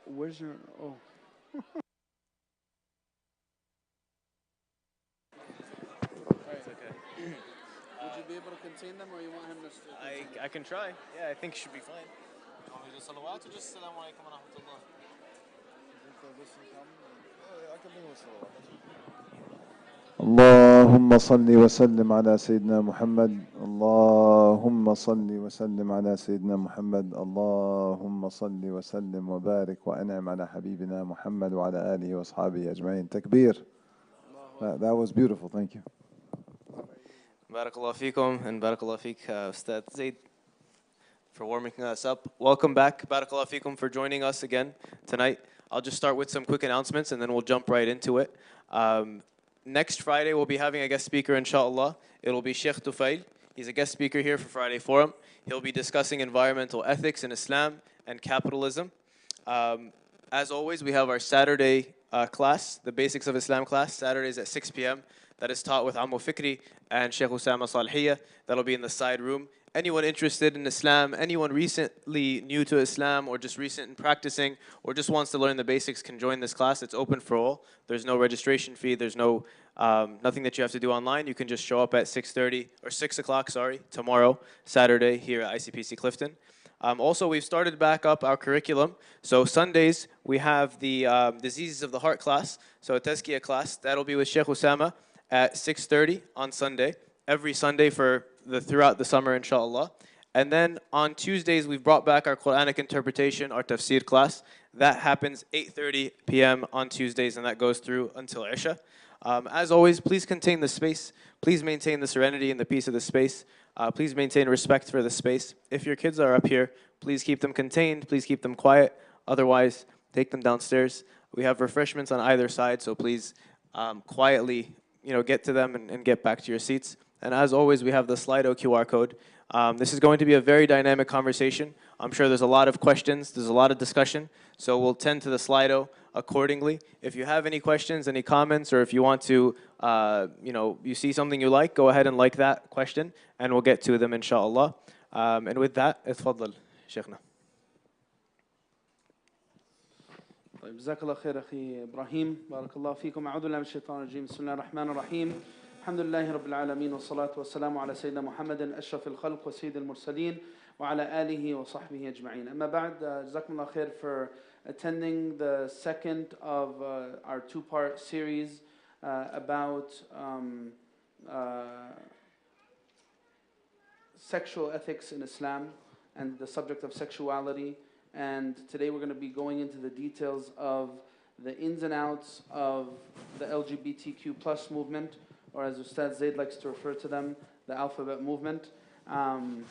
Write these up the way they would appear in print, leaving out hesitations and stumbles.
Where's your? Oh. It's okay. Would you be able to contain them, or you want him to? I can try. Yeah, I think it should be fine. Do you want me to do salawat or just salamu alaykum wa rahmatullah? اللهم صل وسلم على سيدنا محمد اللهم صل وسلم على سيدنا محمد اللهم صل وسلم وبارك وأنعم على حبيبنا محمد وعلى آله وأصحابه أجمعين تكبير. That was beautiful, thank you. Barakallah feekum and barakallah feek Ustadh Zaied for warming us up. Welcome back. Barakallah feekum for joining us again tonight. I'll just start with some quick announcements and then we'll jump right into it. Next Friday, we'll be having a guest speaker, inshallah. It'll be Shaykh Tufail. He's a guest speaker here for Friday Forum. He'll be discussing environmental ethics in Islam and capitalism. As always, we have our Saturday class, the Basics of Islam class, Saturdays at 6 p.m. That is taught with Ammu Fikri and Shaykh Osamah Ustadh. That'll be in the side room. Anyone interested in Islam, anyone recently new to Islam or just recent in practicing or just wants to learn the basics can join this class. It's open for all. There's no registration fee. There's no nothing that you have to do online. You can just show up at 6:30 or 6 o'clock, tomorrow, Saturday, here at ICPC Clifton. Also, we've started back up our curriculum. So Sundays, we have the Diseases of the Heart class, so a Tazkiyah class. That'll be with Shaykh Osamah at 6:30 on Sunday, every Sunday throughout the summer, inshallah. And then on Tuesdays, we've brought back our Quranic interpretation, our tafsir class. That happens 8:30 p.m. on Tuesdays, and that goes through until Isha. As always, please contain the space. Please maintain the serenity and the peace of the space. Please maintain respect for the space. If your kids are up here, please keep them contained. Please keep them quiet. Otherwise, take them downstairs. We have refreshments on either side, so please quietly, get to them and get back to your seats. And as always, we have the Slido QR code. This is going to be a very dynamic conversation. I'm sure there's a lot of questions, there's a lot of discussion, so we'll tend to the Slido accordingly. If you have any questions, any comments, or if you want to, you see something you like, go ahead and like that question, and we'll get to them, inshallah. And with that, اتفضل شيخنا. طيب جزاك الله خير أخي إبراهيم بارك الله فيكم أعوذ بالله من الشيطان الرجيم بسم الله الرحمن الرحيم الحمد لله رب العالمين والصلاة والسلام على سيدنا محمد أشرف الخلق وسيد المرسلين وعلى آله وصحبه أجمعين أما بعد جزاكم الله خير for attending the second of our two-part series about sexual ethics in Islam and the subject of sexuality. And today we're going to be going into the details of the ins and outs of the LGBTQ plus movement, or as Ustadh Zaied likes to refer to them, the alphabet movement. And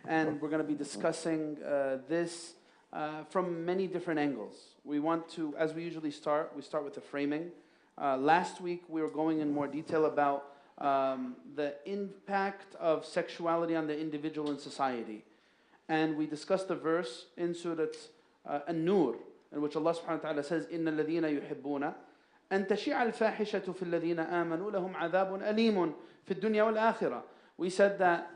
we're going to be discussing this from many different angles. We want to, as we usually start, we start with the framing. Last week we were going in more detail about the impact of sexuality on the individual in society. And we discussed the verse in Surah An-Nur, in which Allah subhanahu wa ta'ala says, إِنَّ الَّذِينَ يُحِبُّونَ أَن تَشِيعَ الْفَاحِشَةُ فِي الَّذِينَ آمَنُوا لَهُمْ عَذَابٌ أَلِيمٌ فِي الدُّنْيَا وَالْآخِرَةِ. We said that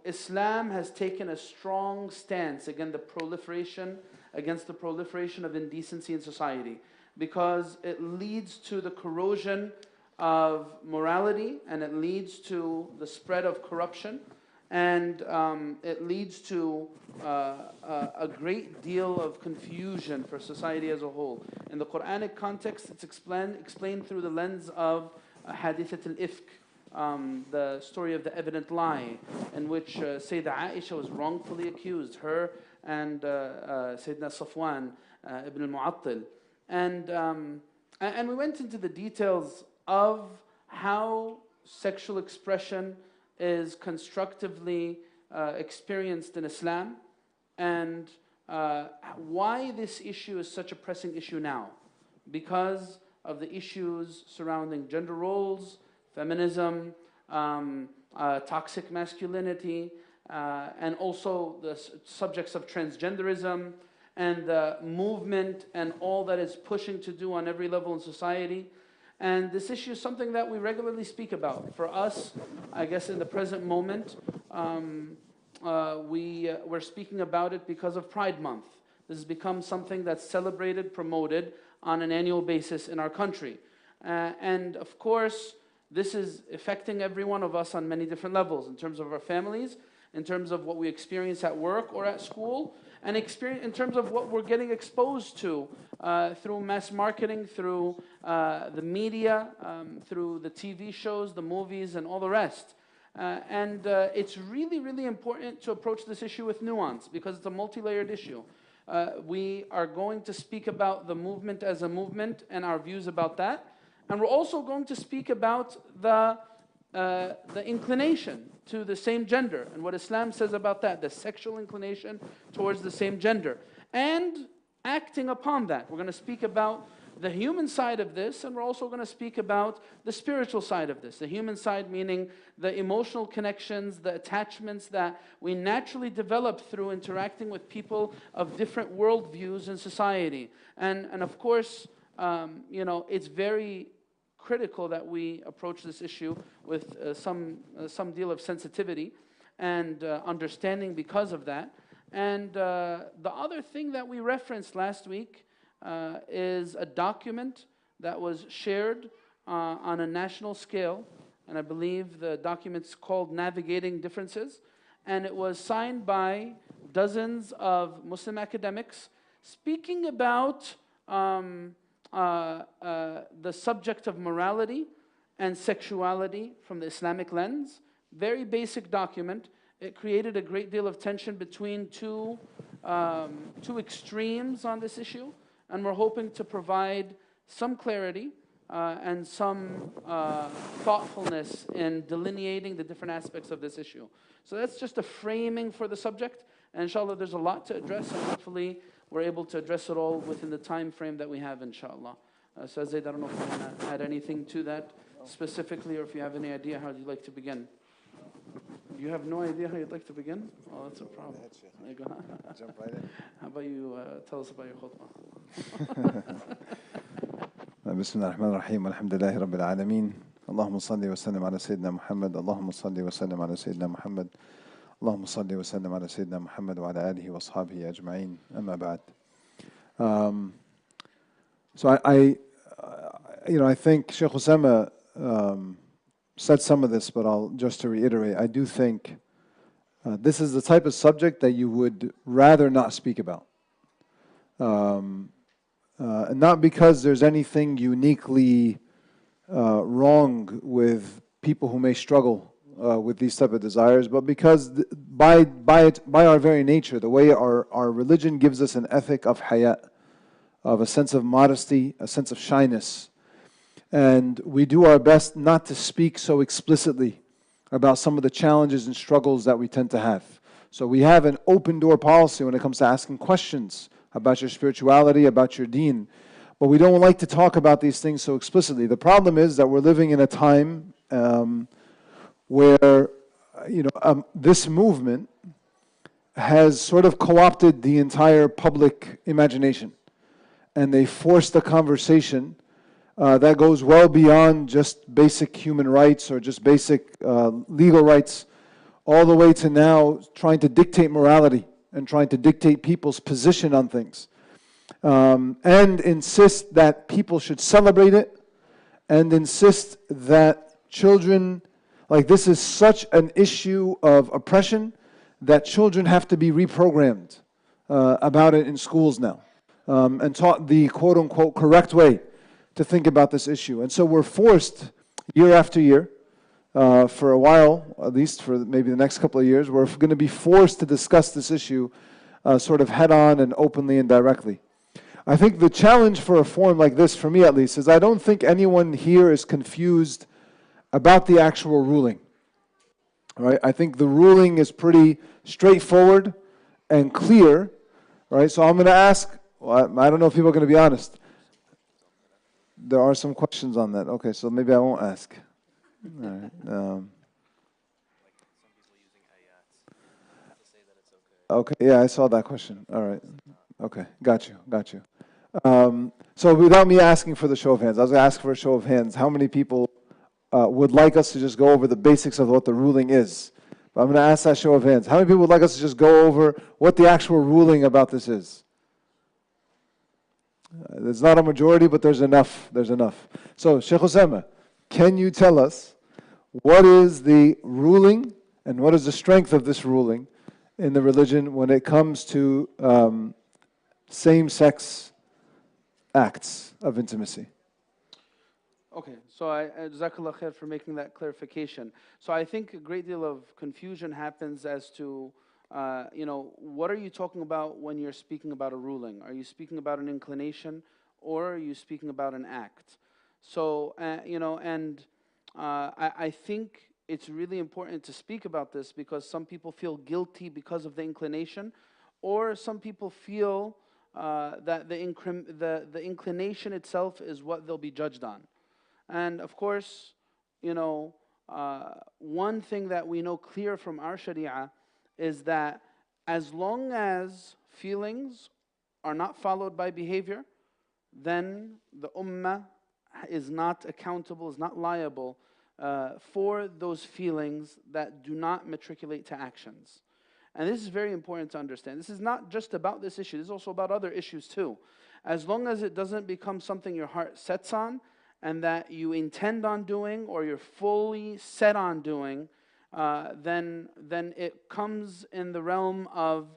Islam has taken a strong stance against the proliferation of indecency in society, because it leads to the corrosion of morality, and it leads to the spread of corruption, and it leads to a great deal of confusion for society as a whole. In the Quranic context, it's explained through the lens of Hadithat al-Ifk, the story of the evident lie, in which Sayyidah Aisha was wrongfully accused, her and Sayyidina Safwan ibn al-Mu'attil. And we went into the details of how sexual expression is constructively experienced in Islam, and why this issue is such a pressing issue now, because of the issues surrounding gender roles, feminism, toxic masculinity, and also the subjects of transgenderism and the movement and all that it's pushing to do on every level in society. And this issue is something that we regularly speak about. For us, I guess in the present moment, we're speaking about it because of Pride Month. This has become something that's celebrated, promoted on an annual basis in our country. And of course, this is affecting every one of us on many different levels, in terms of our families, in terms of what we experience at work or at school, and in terms of what we're getting exposed to through mass marketing, through the media, through the TV shows, the movies, and all the rest. It's really, really important to approach this issue with nuance, because it's a multi-layered issue. We are going to speak about the movement as a movement and our views about that. And we're also going to speak about the inclination to the same gender and what Islam says about that, the sexual inclination towards the same gender, and acting upon that. We're going to speak about the human side of this, and we're also going to speak about the spiritual side of this. The human side meaning the emotional connections, the attachments that we naturally develop through interacting with people of different worldviews in society. And of course, it's very critical that we approach this issue with some deal of sensitivity and understanding because of that. And the other thing that we referenced last week is a document that was shared on a national scale, and I believe the document's called Navigating Differences, and it was signed by dozens of Muslim academics speaking about the subject of morality and sexuality from the Islamic lens. Very basic document. It created a great deal of tension between two extremes on this issue, and we're hoping to provide some clarity and some thoughtfulness in delineating the different aspects of this issue. So that's just a framing for the subject, and inshallah there's a lot to address, and hopefully we're able to address it all within the time frame that we have, inshallah. So Zaied, I don't know if you want to add anything to that specifically, or if you have any idea how you'd like to begin. You have no idea how you'd like to begin? Oh, that's a problem. There you go. Jump right in. How about you tell us about your khutbah? بسم الله الرحمن الرحيم والحمد لله رب العالمين اللهم صل وسلم على سيدنا محمد اللهم صل وسلم على سيدنا محمد اللهم صل وسلم على سيدنا محمد وعلى آله وأصحابه أجمعين أما بعد. So I think Shaykh Osamah said some of this, but just to reiterate, I do think this is the type of subject that you would rather not speak about. And not because there's anything uniquely wrong with people who may struggle with these type of desires, but because by our very nature, the way our religion gives us an ethic of hayat, of a sense of modesty, a sense of shyness. And we do our best not to speak so explicitly about some of the challenges and struggles that we tend to have. So we have an open door policy when it comes to asking questions about your spirituality, about your deen. But we don't like to talk about these things so explicitly. The problem is that we're living in a time where this movement has sort of co-opted the entire public imagination. And they force the conversation that goes well beyond just basic human rights or just basic legal rights, all the way to now trying to dictate morality and trying to dictate people's position on things. And insist that people should celebrate it, and insist that children, like this is such an issue of oppression that children have to be reprogrammed about it in schools now. And taught the quote-unquote correct way to think about this issue. And so we're forced, year after year, for a while, at least for maybe the next couple of years, we're going to be forced to discuss this issue sort of head-on and openly and directly. I think the challenge for a forum like this, for me at least, is I don't think anyone here is confused about the actual ruling. Right? I think the ruling is pretty straightforward and clear. Right? So I'm going to ask, well, I don't know if people are going to be honest. There are some questions on that. Okay, so maybe I won't ask. All right. Okay, yeah, I saw that question. All right. Okay, got you. So without me asking for the show of hands, I was going to ask for a show of hands. How many people would like us to just go over the basics of what the ruling is? But I'm going to ask that show of hands. How many people would like us to just go over what the actual ruling about this is? There's not a majority, but there's enough. There's enough. So, Shaykh Osamah, can you tell us what is the ruling and what is the strength of this ruling in the religion when it comes to same-sex acts of intimacy? Okay, so Jazakallah khair for making that clarification. So I think a great deal of confusion happens as to, what are you talking about when you're speaking about a ruling? Are you speaking about an inclination, or are you speaking about an act? So, I think it's really important to speak about this because some people feel guilty because of the inclination, or some people feel that the inclination itself is what they'll be judged on. And of course, one thing that we know clear from our Sharia is that as long as feelings are not followed by behavior, then the ummah is not accountable, is not liable for those feelings that do not matriculate to actions. And this is very important to understand. This is not just about this issue, this is also about other issues too. As long as it doesn't become something your heart sets on, and that you intend on doing, or you're fully set on doing, then it comes in the realm of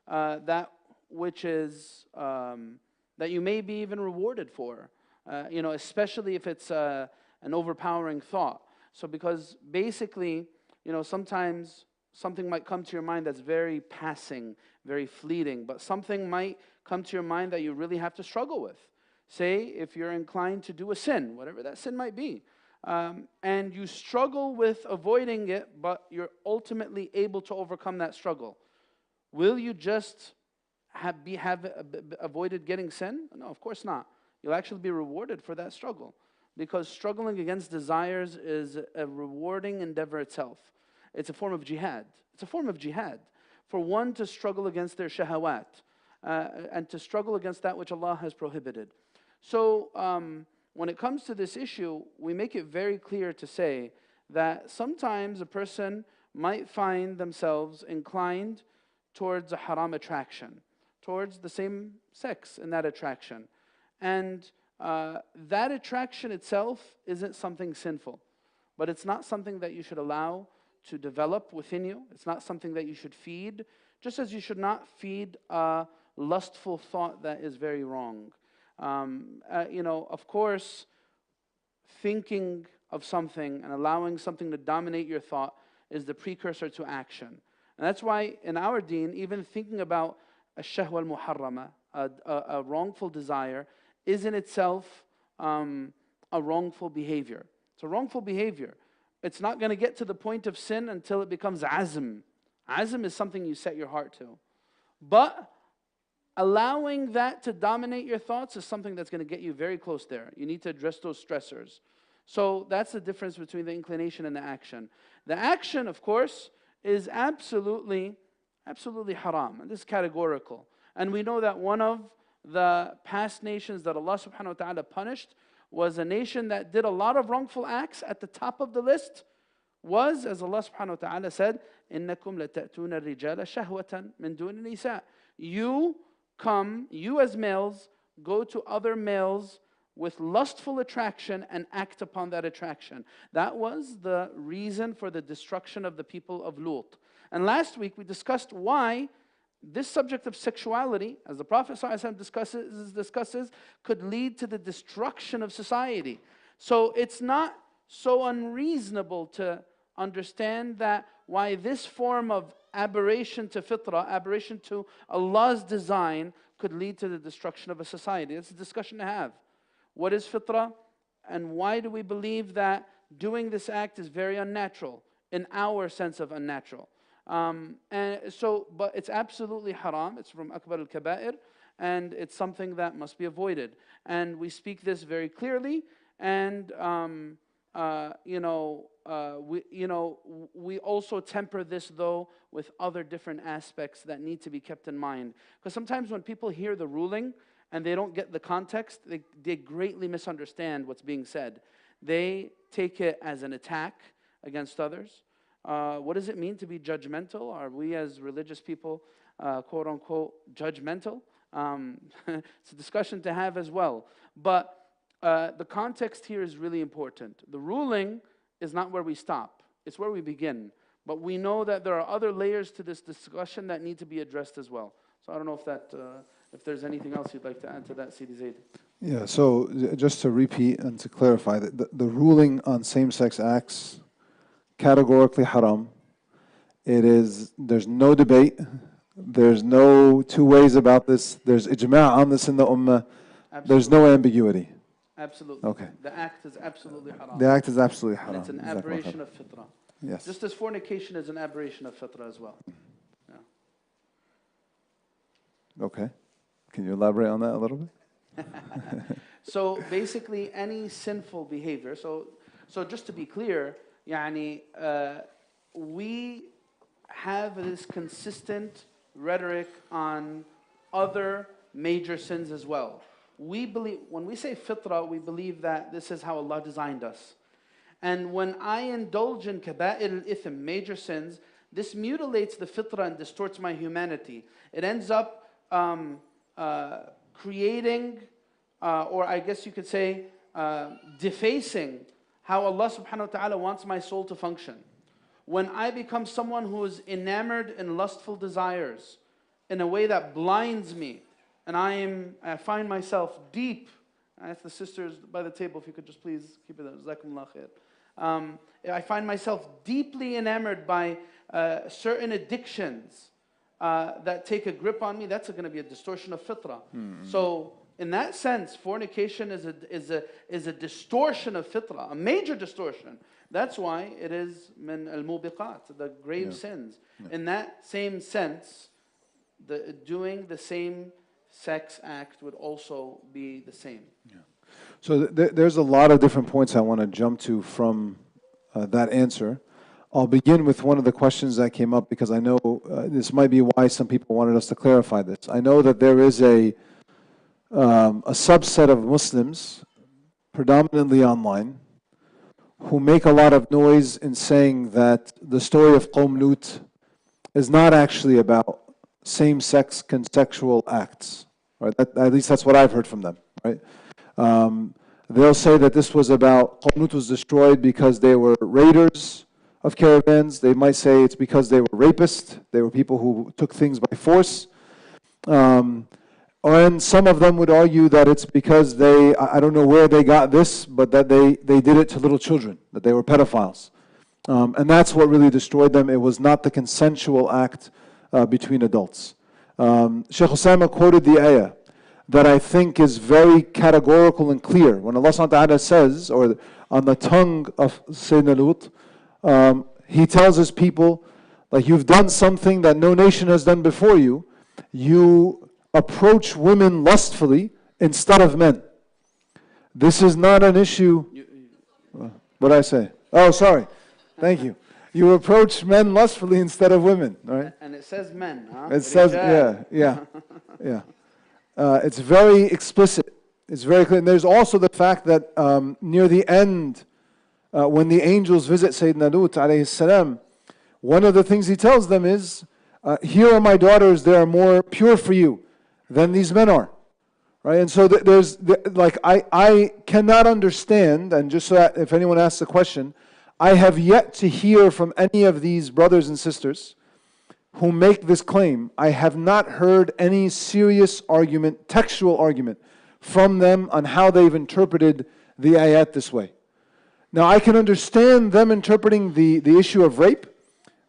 that which is, that you may be even rewarded for, especially if it's an overpowering thought. So because basically, sometimes something might come to your mind that's very passing, very fleeting, but something might come to your mind that you really have to struggle with. Say, if you're inclined to do a sin, whatever that sin might be, and you struggle with avoiding it, but you're ultimately able to overcome that struggle, will you just have avoided getting sin? No, of course not. You'll actually be rewarded for that struggle, because struggling against desires is a rewarding endeavor itself. It's a form of jihad. It's a form of jihad for one to struggle against their shahawat and to struggle against that which Allah has prohibited. So when it comes to this issue, we make it very clear to say that sometimes a person might find themselves inclined towards a haram attraction, towards the same sex in that attraction. And that attraction itself isn't something sinful, but it's not something that you should allow to develop within you. It's not something that you should feed, just as you should not feed a lustful thought that is very wrong. Of course, thinking of something and allowing something to dominate your thought is the precursor to action. And that's why in our deen, even thinking about a shahwa al-muharrama, a wrongful desire, is in itself a wrongful behavior. It's a wrongful behavior. It's not going to get to the point of sin until it becomes azm. Azm is something you set your heart to. But allowing that to dominate your thoughts is something that's going to get you very close there. You need to address those stressors. So that's the difference between the inclination and the action. The action, of course, is absolutely haram. And this is categorical. And we know that one of the past nations that Allah subhanahu wa ta'ala punished was a nation that did a lot of wrongful acts. At the top of the list was, as Allah subhanahu wa ta'ala said, إِنَّكُمْ لَتَأْتُونَ الرِّجَالَ شَهْوَةً مِّن دُونِ النِّسَاءِ. You as males, go to other males with lustful attraction and act upon that attraction. That was the reason for the destruction of the people of Lut. And last week we discussed why this subject of sexuality, as the Prophet ﷺ discusses, could lead to the destruction of society. So it's not so unreasonable to understand that why this form of aberration to fitrah, aberration to Allah's design, could lead to the destruction of a society. It's a discussion to have. What is fitrah, and why do we believe that doing this act is very unnatural, in our sense of unnatural? But it's absolutely haram. It's from akbar al-kaba'ir, and it's something that must be avoided. And we speak this very clearly, and we also temper this though with other different aspects that need to be kept in mind. Because sometimes when people hear the ruling and they don't get the context, they greatly misunderstand what's being said. They take it as an attack against others. what does it mean to be judgmental? Are we as religious people, quote unquote, judgmental? It's a discussion to have as well. But the context here is really important. The ruling is not where we stop, it's where we begin. But we know that there are other layers to this discussion that need to be addressed as well. So I don't know if there's anything else you'd like to add to that, Sidi Zaid. Yeah, so just to repeat and to clarify, the ruling on same-sex acts, categorically haram. There's no debate. There's no two ways about this. There's ijma' on this in the ummah. Absolutely. There's no ambiguity. Absolutely. Okay. The act is absolutely haram. The act is absolutely haram. And it's an aberration of fitrah. Yes. Just as fornication is an aberration of fitrah as well. Yeah. Okay. Can you elaborate on that a little bit? So basically any sinful behavior, so just to be clear, we have this consistent rhetoric on other major sins as well. We believe, when we say fitrah, we believe that this is how Allah designed us. And when I indulge in kaba'ir al-ithim, major sins, this mutilates the fitrah and distorts my humanity. It ends up creating, or I guess you could say, defacing how Allah subhanahu wa ta'ala wants my soul to function. When I become someone who is enamored in lustful desires in a way that blinds me, and I find myself deep, I ask the sisters by the table if you could just please keep it there, Jazakumullah khair. I find myself deeply enamored by certain addictions that take a grip on me. That's going to be a distortion of fitrah. So in that sense, fornication is a distortion of fitrah, a major distortion. That's why it is min al-mubiqat, the grave sins. In that same sense, doing the same sex act would also be the same. Yeah. So there's a lot of different points I want to jump to from that answer. I'll begin with one of the questions that came up because I know this might be why some people wanted us to clarify this. I know that there is a subset of Muslims, predominantly online, who make a lot of noise in saying that the story of Qawm Lut is not actually about same-sex consensual acts. Right? At least that's what I've heard from them. Right? They'll say that this was about, Qawm Lut was destroyed because they were raiders of caravans. They might say it's because they were rapists. They were people who took things by force. And some of them would argue that it's because I don't know where they got this, but that they did it to little children, that they were pedophiles. And that's what really destroyed them. It was not the consensual act between adults. Shaykh Osamah quoted the ayah that I think is very categorical and clear. When Allah subhanahu wa ta'ala says, or on the tongue of Sayyidina Lut, He tells His people, like, you've done something that no nation has done before you. You approach women lustfully instead of men. This is not an issue. What did I say? Oh, sorry. Thank you. You approach men lustfully instead of women, right? And it says men, huh? It says, yeah. It's very explicit. It's very clear. And there's also the fact that near the end, when the angels visit Sayyidina Lut alayhi salam, one of the things he tells them is, here are my daughters, they are more pure for you than these men are. Right? And so I cannot understand, and just so that if anyone asks a question, I have yet to hear from any of these brothers and sisters who make this claim. I have not heard any serious argument, textual argument, from them on how they've interpreted the ayat this way. Now I can understand them interpreting the issue of rape,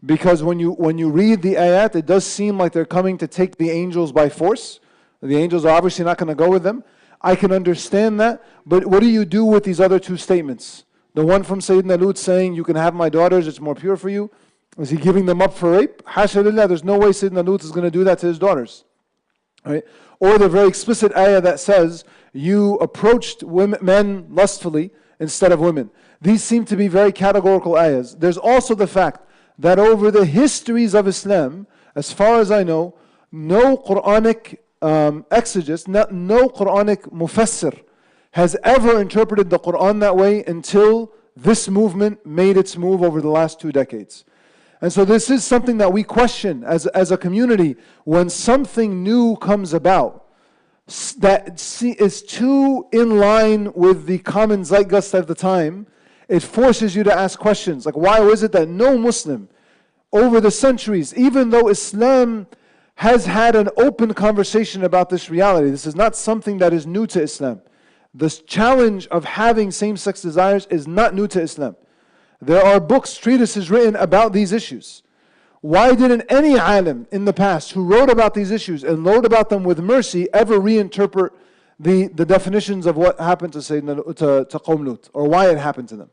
because when you read the ayat, it does seem like they're coming to take the angels by force. The angels are obviously not going to go with them. I can understand that, but what do you do with these other two statements? The one from Sayyidina Lut saying, you can have my daughters, it's more pure for you. Is he giving them up for rape? Hasha lillah, there's no way Sayyidina Lut is going to do that to his daughters. Right? Or the very explicit ayah that says, you approached men lustfully instead of women. These seem to be very categorical ayahs. There's also the fact that over the histories of Islam, as far as I know, no Quranic exegetes, no Quranic mufassir has ever interpreted the Quran that way until this movement made its move over the last 2 decades. And so this is something that we question as a community when something new comes about that is too in line with the common zeitgeist of the time. It forces you to ask questions like, why is it that no Muslim over the centuries, even though Islam has had an open conversation about this reality, this is not something that is new to Islam. This challenge of having same-sex desires is not new to Islam. There are books, treatises written about these issues. Why didn't any alim in the past who wrote about these issues and wrote about them with mercy ever reinterpret the definitions of what happened to Qawm Lut, or why it happened to them?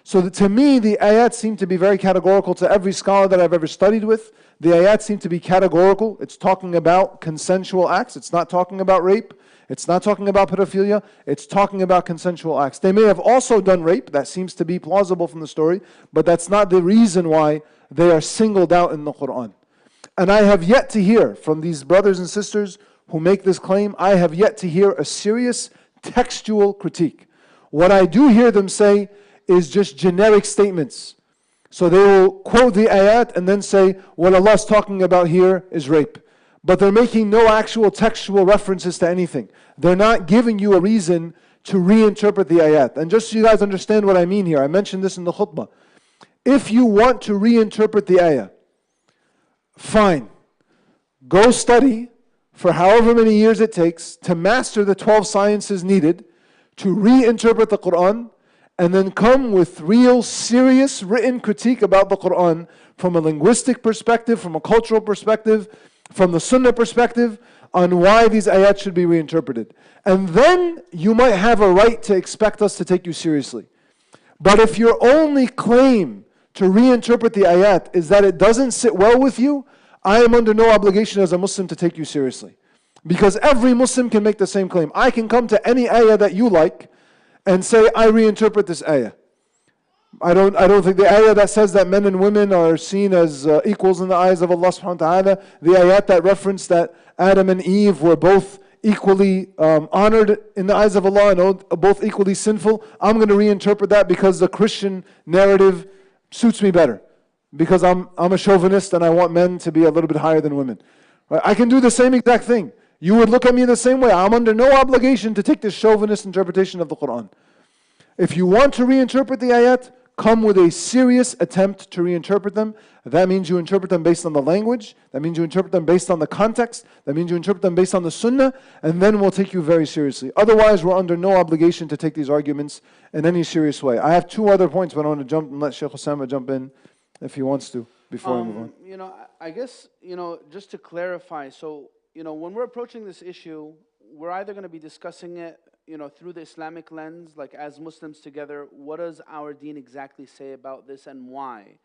So to me, the ayat seem to be very categorical. To every scholar that I've ever studied with, the ayat seem to be categorical. It's talking about consensual acts. It's not talking about rape. It's not talking about pedophilia. It's talking about consensual acts. They may have also done rape. That seems to be plausible from the story, but that's not the reason why they are singled out in the Quran. And I have yet to hear from these brothers and sisters who make this claim, I have yet to hear a serious textual critique. What I do hear them say is just generic statements. So they will quote the ayat and then say, what Allah is talking about here is rape. But they're making no actual textual references to anything. They're not giving you a reason to reinterpret the ayat. And just so you guys understand what I mean here, I mentioned this in the khutbah. If you want to reinterpret the ayah, fine. Go study for however many years it takes to master the 12 sciences needed to reinterpret the Quran, and then come with real, serious, written critique about the Quran from a linguistic perspective, from a cultural perspective, from the Sunnah perspective, on why these ayat should be reinterpreted. And then you might have a right to expect us to take you seriously. But if your only claim to reinterpret the ayat is that it doesn't sit well with you, I am under no obligation as a Muslim to take you seriously. Because every Muslim can make the same claim. I can come to any ayah that you like and say, I reinterpret this ayah. I don't think the ayah that says that men and women are seen as equals in the eyes of Allah subhanahu wa ta'ala, the ayat that reference that Adam and Eve were both equally honored in the eyes of Allah and both equally sinful, I'm going to reinterpret that because the Christian narrative suits me better. Because I'm a chauvinist and I want men to be a little bit higher than women. Right? I can do the same exact thing. You would look at me the same way. I'm under no obligation to take this chauvinist interpretation of the Quran. If you want to reinterpret the ayat, come with a serious attempt to reinterpret them. That means you interpret them based on the language. That means you interpret them based on the context. That means you interpret them based on the sunnah. And then we'll take you very seriously. Otherwise, we're under no obligation to take these arguments in any serious way. I have two other points, but I want to jump and let Shaykh Osamah jump in if he wants to before we move on. I guess, just to clarify, so, when we're approaching this issue, we're either going to be discussing it through the Islamic lens, like as Muslims together, what does our deen exactly say about this and why?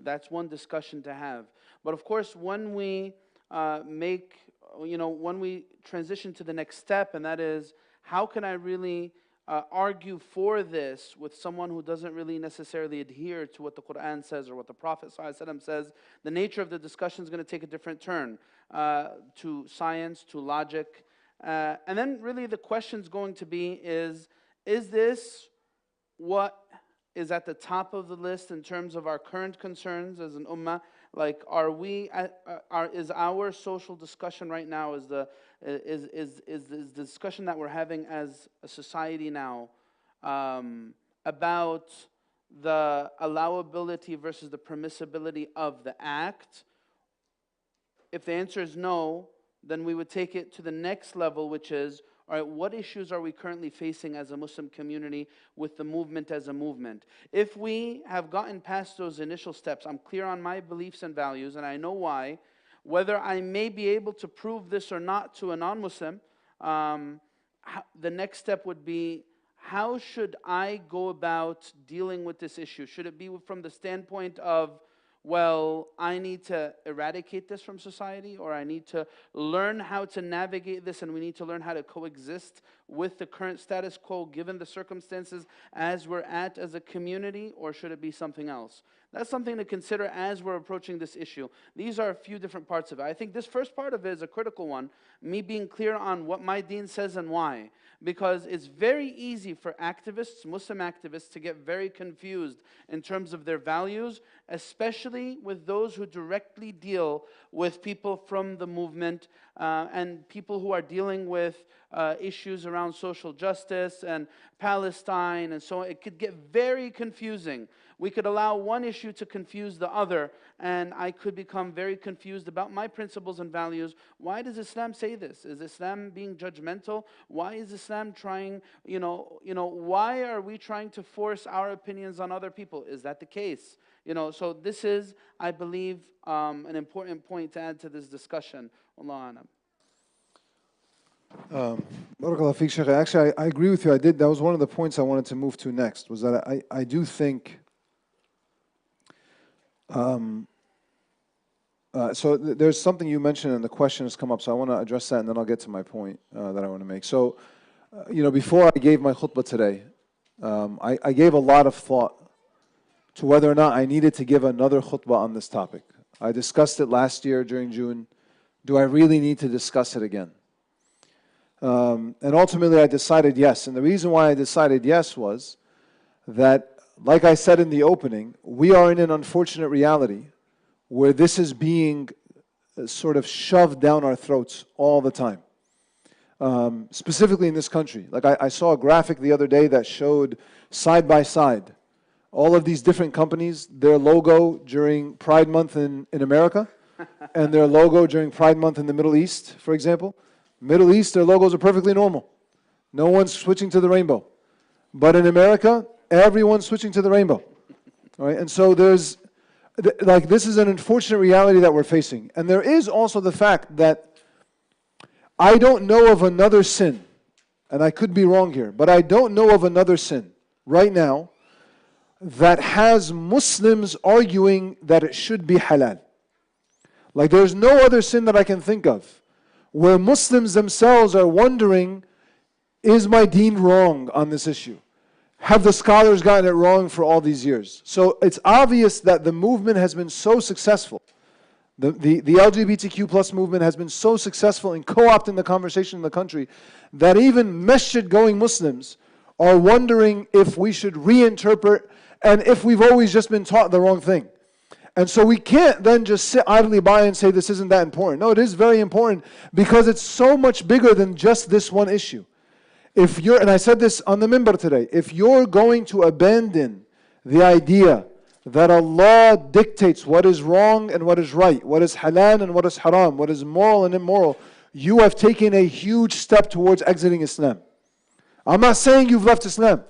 That's one discussion to have. But of course, when we when we transition to the next step, and that is, how can I really argue for this with someone who doesn't really necessarily adhere to what the Quran says or what the Prophet ﷺ says, the nature of the discussion is going to take a different turn to science, to logic. And then really the question's going to be is this what is at the top of the list in terms of our current concerns as an ummah? Like, is our social discussion right now, is the discussion that we're having as a society now about the allowability versus the permissibility of the act? If the answer is no, then we would take it to the next level, which is, all right, what issues are we currently facing as a Muslim community with the movement as a movement? If we have gotten past those initial steps, I'm clear on my beliefs and values, and I know why, whether I may be able to prove this or not to a non-Muslim, the next step would be, how should I go about dealing with this issue? Should it be from the standpoint of, well, I need to eradicate this from society, or I need to learn how to navigate this, and we need to learn how to coexist with the current status quo given the circumstances as we're at as a community, or should it be something else? That's something to consider as we're approaching this issue. These are a few different parts of it. I think this first part of it is a critical one, me being clear on what my deen says and why. Because it's very easy for activists, Muslim activists, to get very confused in terms of their values, especially with those who directly deal with people from the movement and people who are dealing with issues around social justice and Palestine and so on. It could get very confusing. We could allow one issue to confuse the other, and I could become very confused about my principles and values. Why does Islam say this? Is Islam being judgmental? Why is Islam trying, why are we trying to force our opinions on other people? Is that the case? So this is, I believe, an important point to add to this discussion. Wallahu a'lam. Barakallah feek, Shaykh. Actually, I agree with you. That was one of the points I wanted to move to next, was that I do think, so there's something you mentioned and the question has come up, so I want to address that and then I'll get to my point that I want to make. So, before I gave my khutbah today, I gave a lot of thought to whether or not I needed to give another khutbah on this topic. I discussed it last year during June. Do I really need to discuss it again? And ultimately I decided yes. And the reason why I decided yes was that, like I said in the opening, we are in an unfortunate reality where this is being sort of shoved down our throats all the time. Specifically in this country. Like I saw a graphic the other day that showed side by side all of these different companies, their logo during Pride Month in America, and their logo during Pride Month in the Middle East, for example. Middle East, their logos are perfectly normal. No one's switching to the rainbow. But in America, everyone's switching to the rainbow. All right? And so this is an unfortunate reality that we're facing. And there is also the fact that I don't know of another sin, and I could be wrong here, but I don't know of another sin right now that has Muslims arguing that it should be halal. Like there's no other sin that I can think of where Muslims themselves are wondering, is my deen wrong on this issue? Have the scholars gotten it wrong for all these years? So it's obvious that the movement has been so successful. The LGBTQ plus movement has been so successful in co-opting the conversation in the country that even masjid-going Muslims are wondering if we should reinterpret and if we've always just been taught the wrong thing. And so we can't then just sit idly by and say this isn't that important. No, it is very important because it's so much bigger than just this one issue. And I said this on the minbar today, if you're going to abandon the idea that Allah dictates what is wrong and what is right, what is halal and what is haram, what is moral and immoral, you have taken a huge step towards exiting Islam. I'm not saying you've left Islam.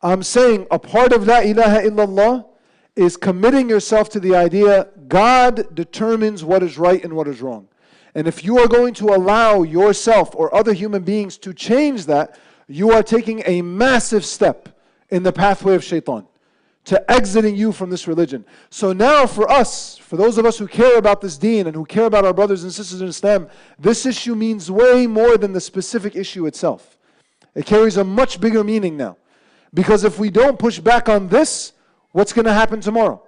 I'm saying a part of La ilaha illallah is committing yourself to the idea God determines what is right and what is wrong. And if you are going to allow yourself or other human beings to change that, you are taking a massive step in the pathway of shaitan to exiting you from this religion. So now for us, for those of us who care about this deen and who care about our brothers and sisters in Islam, this issue means way more than the specific issue itself. It carries a much bigger meaning now. Because if we don't push back on this, what's going to happen tomorrow?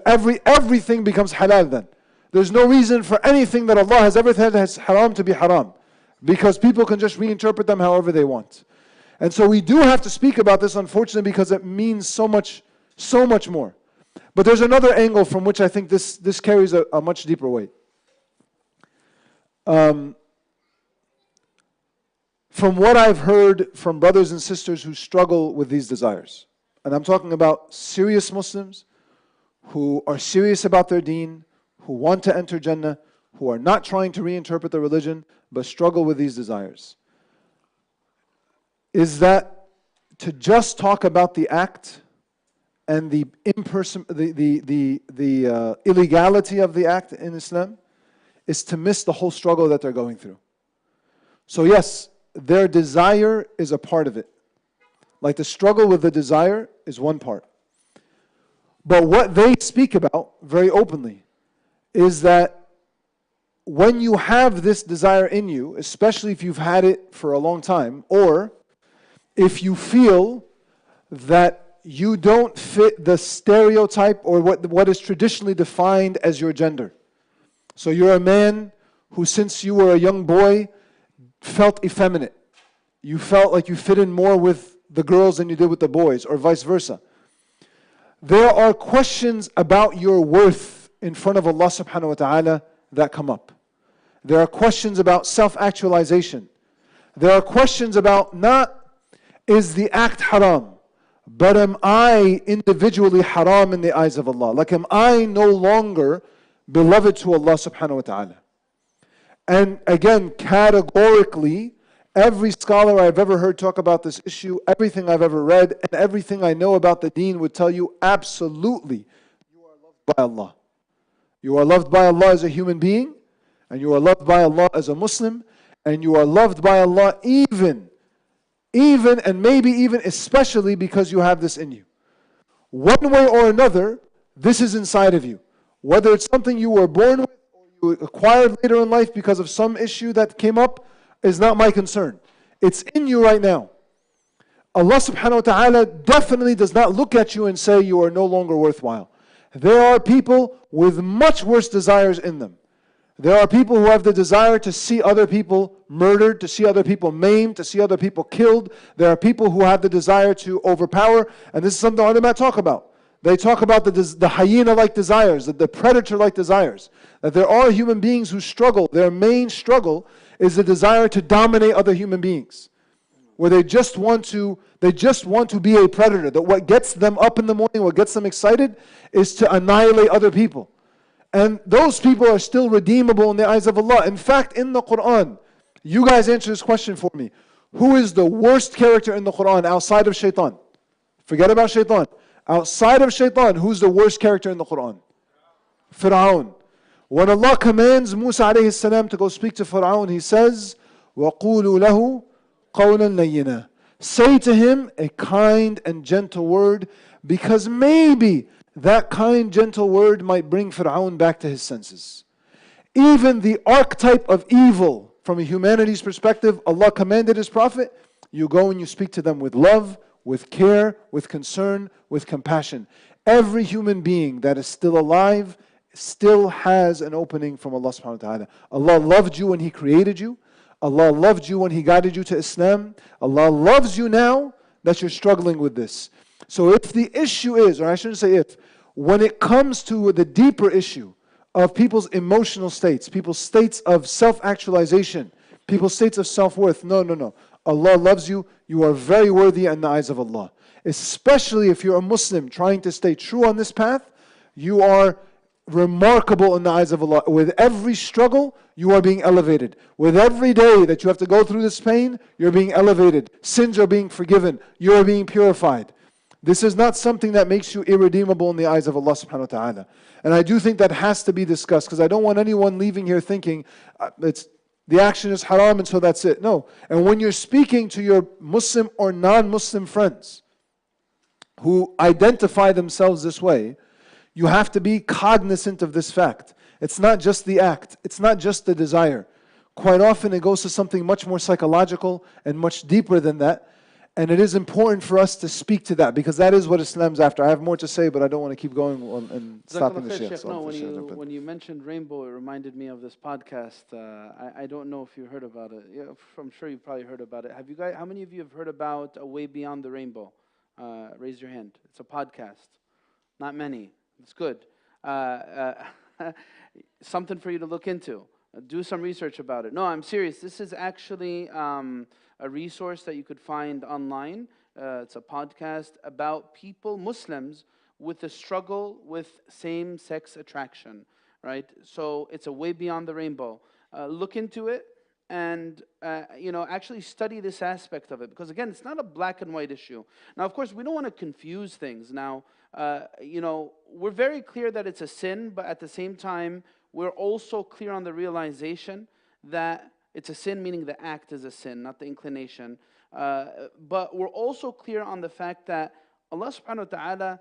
Everything becomes halal then. There's no reason for anything that Allah has ever said as haram to be haram. Because people can just reinterpret them however they want. And so we do have to speak about this, unfortunately, because it means so much more. But there's another angle from which I think this carries a much deeper weight. From what I've heard from brothers and sisters who struggle with these desires, and I'm talking about serious Muslims who are serious about their deen, who want to enter Jannah, who are not trying to reinterpret the religion, but struggle with these desires, is that to just talk about the act and the illegality of the act in Islam is to miss the whole struggle that they're going through. So yes, their desire is a part of it. Like the struggle with the desire is one part. But what they speak about very openly is that when you have this desire in you, especially if you've had it for a long time, or if you feel that you don't fit the stereotype or what is traditionally defined as your gender. So you're a man who, since you were a young boy, felt effeminate. You felt like you fit in more with the girls than you did with the boys, or vice versa. There are questions about your worth in front of Allah subhanahu wa ta'ala that come up. There are questions about self-actualization. There are questions about not is the act haram, but am I individually haram in the eyes of Allah? Like, am I no longer beloved to Allah subhanahu wa ta'ala? And again, categorically, every scholar I've ever heard talk about this issue, everything I've ever read, and everything I know about the deen would tell you absolutely you are loved by Allah. You are loved by Allah as a human being, and you are loved by Allah as a Muslim, and you are loved by Allah even and maybe even especially because you have this in you. One way or another, this is inside of you. Whether it's something you were born with or you acquired later in life because of some issue that came up is not my concern. It's in you right now. Allah subhanahu wa ta'ala definitely does not look at you and say you are no longer worthwhile. There are people with much worse desires in them. There are people who have the desire to see other people murdered, to see other people maimed, to see other people killed. There are people who have the desire to overpower, and this is something the ulama talk about. They talk about the hyena-like desires, the predator-like desires. That there are human beings who struggle. Their main struggle is the desire to dominate other human beings, where they just want to be a predator. That what gets them up in the morning, what gets them excited, is to annihilate other people. And those people are still redeemable in the eyes of Allah. In fact, in the Quran, you guys answer this question for me. Who is the worst character in the Quran outside of shaitan? Forget about shaitan. Outside of shaitan, who's the worst character in the Quran? Fir'aun. When Allah commands Musa alayhi salam to go speak to Fir'aun, He says, وَقُولُوا لَهُ قَوْلًا لَيِّنًا. Say to him a kind and gentle word, because maybe that kind, gentle word might bring Fir'aun back to his senses. Even the archetype of evil, from a humanity's perspective, Allah commanded His Prophet, you go and you speak to them with love, with care, with concern, with compassion. Every human being that is still alive still has an opening from Allah subhanahu wa ta'ala. Allah loved you when He created you. Allah loved you when He guided you to Islam. Allah loves you now that you're struggling with this. So if the issue is, or I shouldn't say if, when it comes to the deeper issue of people's emotional states, people's states of self-actualization, people's states of self-worth, no. Allah loves you. You are very worthy in the eyes of Allah. Especially if you're a Muslim trying to stay true on this path, you are remarkable in the eyes of Allah. With every struggle, you are being elevated. With every day that you have to go through this pain, you're being elevated. Sins are being forgiven. You are being purified. This is not something that makes you irredeemable in the eyes of Allah subhanahu wa ta'ala. And I do think that has to be discussed, because I don't want anyone leaving here thinking the action is haram and so that's it. No. And when you're speaking to your Muslim or non-Muslim friends who identify themselves this way, you have to be cognizant of this fact. It's not just the act. It's not just the desire. Quite often it goes to something much more psychological and much deeper than that. And it is important for us to speak to that, because that is what Islam's after. I have more to say, but I don't want to keep going on and stopping the Shaykh. No, when you mentioned rainbow, it reminded me of this podcast. I don't know if you heard about it. Yeah, I'm sure you've probably heard about it. Have you guys? How many of you have heard about A Way Beyond the Rainbow? Raise your hand. It's a podcast. Not many. It's good. Something for you to look into. Do some research about it. No, I'm serious. This is actually a resource that you could find online. It's a podcast about people, Muslims, with the struggle with same-sex attraction, right? So it's A Way Beyond the Rainbow. Look into it and actually study this aspect of it, because again, it's not a black and white issue. Now, of course, we don't want to confuse things. Now, we're very clear that it's a sin, but at the same time, we're also clear on the realization that it's a sin, meaning the act is a sin, not the inclination. But we're also clear on the fact that Allah subhanahu wa ta'ala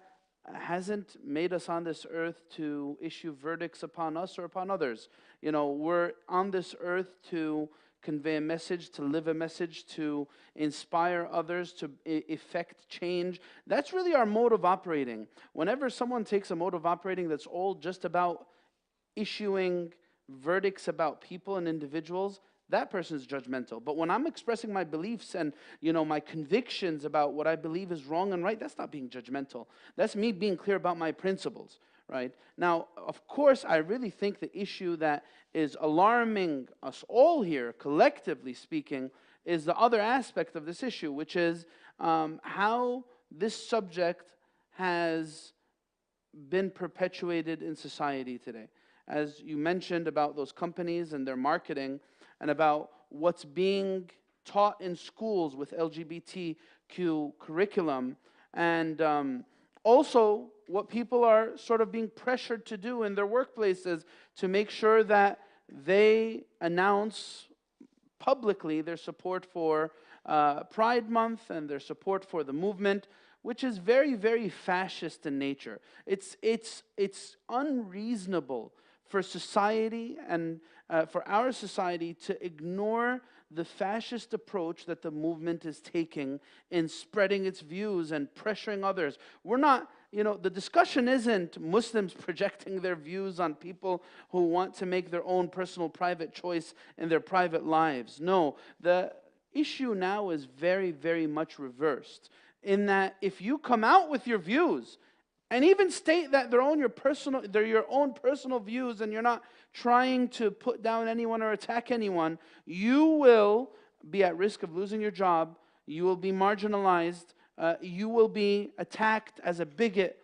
hasn't made us on this earth to issue verdicts upon us or upon others. We're on this earth to convey a message, to live a message, to inspire others, to effect change. That's really our mode of operating. Whenever someone takes a mode of operating that's all just about issuing verdicts about people and individuals, that person is judgmental. But when I'm expressing my beliefs and my convictions about what I believe is wrong and right, that's not being judgmental. That's me being clear about my principles, right? Now, of course, I really think the issue that is alarming us all here, collectively speaking, is the other aspect of this issue, which is how this subject has been perpetuated in society today. As you mentioned about those companies and their marketing, and about what's being taught in schools with LGBTQ curriculum, and also what people are sort of being pressured to do in their workplaces to make sure that they announce publicly their support for Pride Month and their support for the movement, which is very, very fascist in nature. It's unreasonable for society and for our society to ignore the fascist approach that the movement is taking in spreading its views and pressuring others. We're not, the discussion isn't Muslims projecting their views on people who want to make their own personal private choice in their private lives. No, the issue now is very, very much reversed, in that if you come out with your views and even state that they're your own personal views, and you're not trying to put down anyone or attack anyone, you will be at risk of losing your job, you will be marginalized, you will be attacked as a bigot.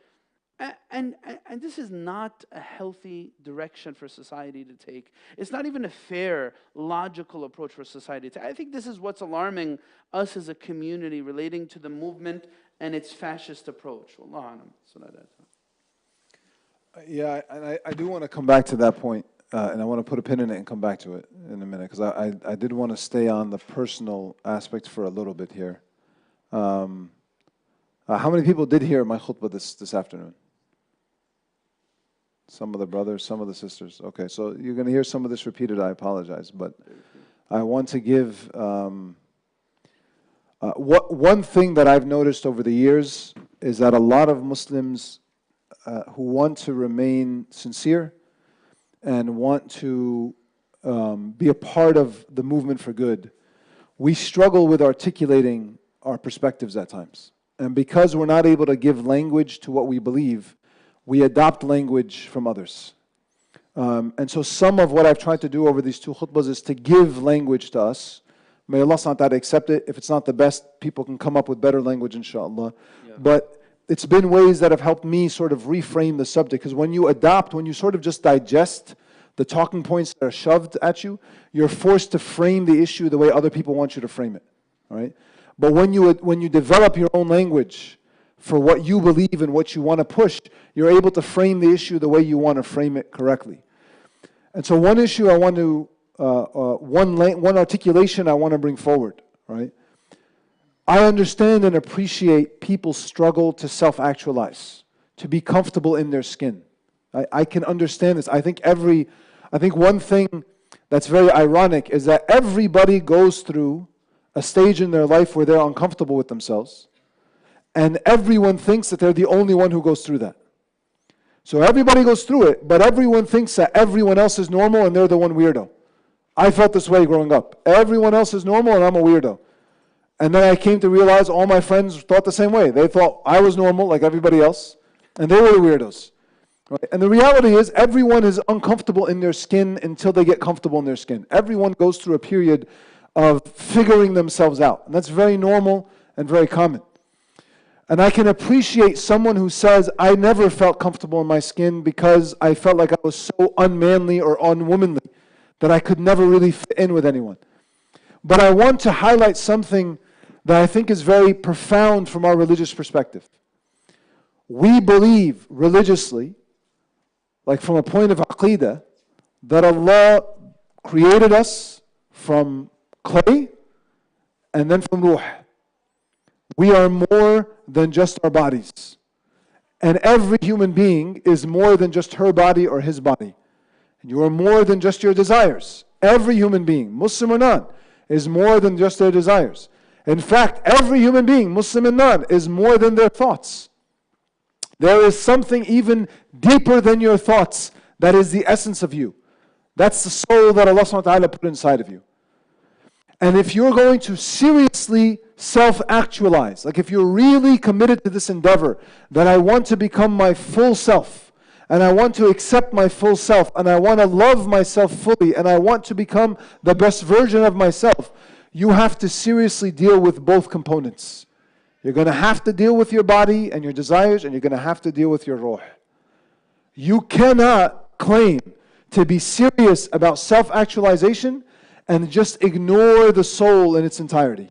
And this is not a healthy direction for society to take. It's not even a fair, logical approach for society to take. I think this is what's alarming us as a community relating to the movement and its fascist approach. Wallahu alam. Yeah, and I do want to come back to that point, and I want to put a pin in it and come back to it in a minute, because I did want to stay on the personal aspect for a little bit here. How many people did hear my khutbah this afternoon? Some of the brothers, some of the sisters. Okay, so you're going to hear some of this repeated. I apologize, but I want to give one thing that I've noticed over the years is that a lot of Muslims who want to remain sincere and want to be a part of the movement for good, we struggle with articulating our perspectives at times. And because we're not able to give language to what we believe, we adopt language from others. And so some of what I've tried to do over these two khutbahs is to give language to us. May Allah subhanahu wa ta'ala accept it. If it's not the best, people can come up with better language, inshallah. Yeah. But it's been ways that have helped me sort of reframe the subject. Because when you sort of just digest the talking points that are shoved at you, you're forced to frame the issue the way other people want you to frame it. All right? But when you develop your own language for what you believe and what you want to push, you're able to frame the issue the way you want to frame it correctly. And so one issue I want to, one articulation I want to bring forward, right? I understand and appreciate people's struggle to self-actualize, to be comfortable in their skin. I can understand this. I think one thing that's very ironic is that everybody goes through a stage in their life where they're uncomfortable with themselves, and everyone thinks that they're the only one who goes through that. So everybody goes through it, but everyone thinks that everyone else is normal and they're the one weirdo. I felt this way growing up. Everyone else is normal and I'm a weirdo. And then I came to realize all my friends thought the same way. They thought I was normal like everybody else, and they were the weirdos. Right? And the reality is everyone is uncomfortable in their skin until they get comfortable in their skin. Everyone goes through a period of figuring themselves out. And that's very normal and very common. And I can appreciate someone who says, I never felt comfortable in my skin because I felt like I was so unmanly or unwomanly that I could never really fit in with anyone. But I want to highlight something that I think is very profound from our religious perspective. We believe religiously, like from a point of aqeedah, that Allah created us from clay and then from ruh. We are more than just our bodies. And every human being is more than just her body or his body. You are more than just your desires. Every human being, Muslim or non, is more than just their desires. In fact, every human being, Muslim and non, is more than their thoughts. There is something even deeper than your thoughts that is the essence of you. That's the soul that Allah subhanahu wa ta'ala put inside of you. And if you're going to seriously self-actualize, like if you're really committed to this endeavor, that I want to become my full self, and I want to accept my full self, and I want to love myself fully, and I want to become the best version of myself, you have to seriously deal with both components. You're going to have to deal with your body and your desires, and you're going to have to deal with your ruh. You cannot claim to be serious about self-actualization and just ignore the soul in its entirety.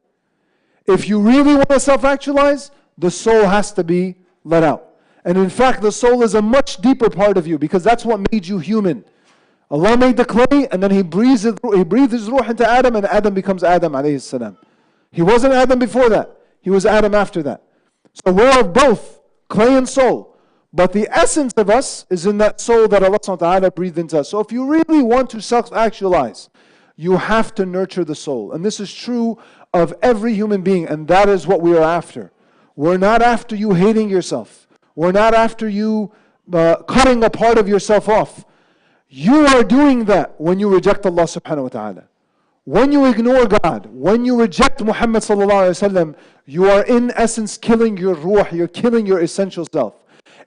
If you really want to self-actualize, the soul has to be let out. And in fact, the soul is a much deeper part of you, because that's what made you human. Allah made the clay, and then He breathed His ruh into Adam, and Adam becomes Adam alayhi salam. He wasn't Adam before that. He was Adam after that. So we're of both, clay and soul. But the essence of us is in that soul that Allah subhanahu wa ta'ala breathed into us. So if you really want to self-actualize, you have to nurture the soul. And this is true of every human being, and that is what we are after. We're not after you hating yourself. We're not after you cutting a part of yourself off. You are doing that when you reject Allah subhanahu wa ta'ala. When you ignore God, when you reject Muhammad sallallahu alayhi wa sallam, you are in essence killing your ruh, you're killing your essential self.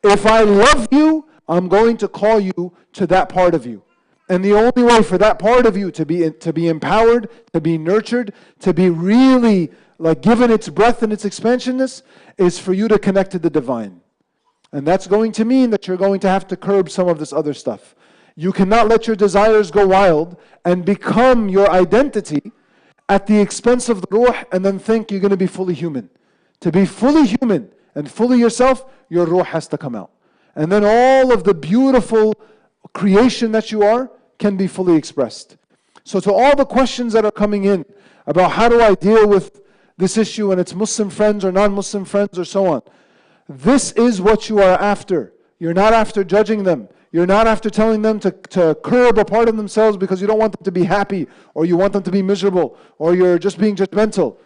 If I love you, I'm going to call you to that part of you. And the only way for that part of you to be empowered, to be nurtured, to be really like given its breath and its expansionness, is for you to connect to the divine. And that's going to mean that you're going to have to curb some of this other stuff. You cannot let your desires go wild and become your identity at the expense of the ruh and then think you're going to be fully human. To be fully human and fully yourself, your ruh has to come out. And then all of the beautiful creation that you are can be fully expressed. So to all the questions that are coming in about how do I deal with this issue and it's Muslim friends or non-Muslim friends or so on, this is what you are after. You're not after judging them. You're not after telling them to curb a part of themselves because you don't want them to be happy or you want them to be miserable or you're just being judgmental.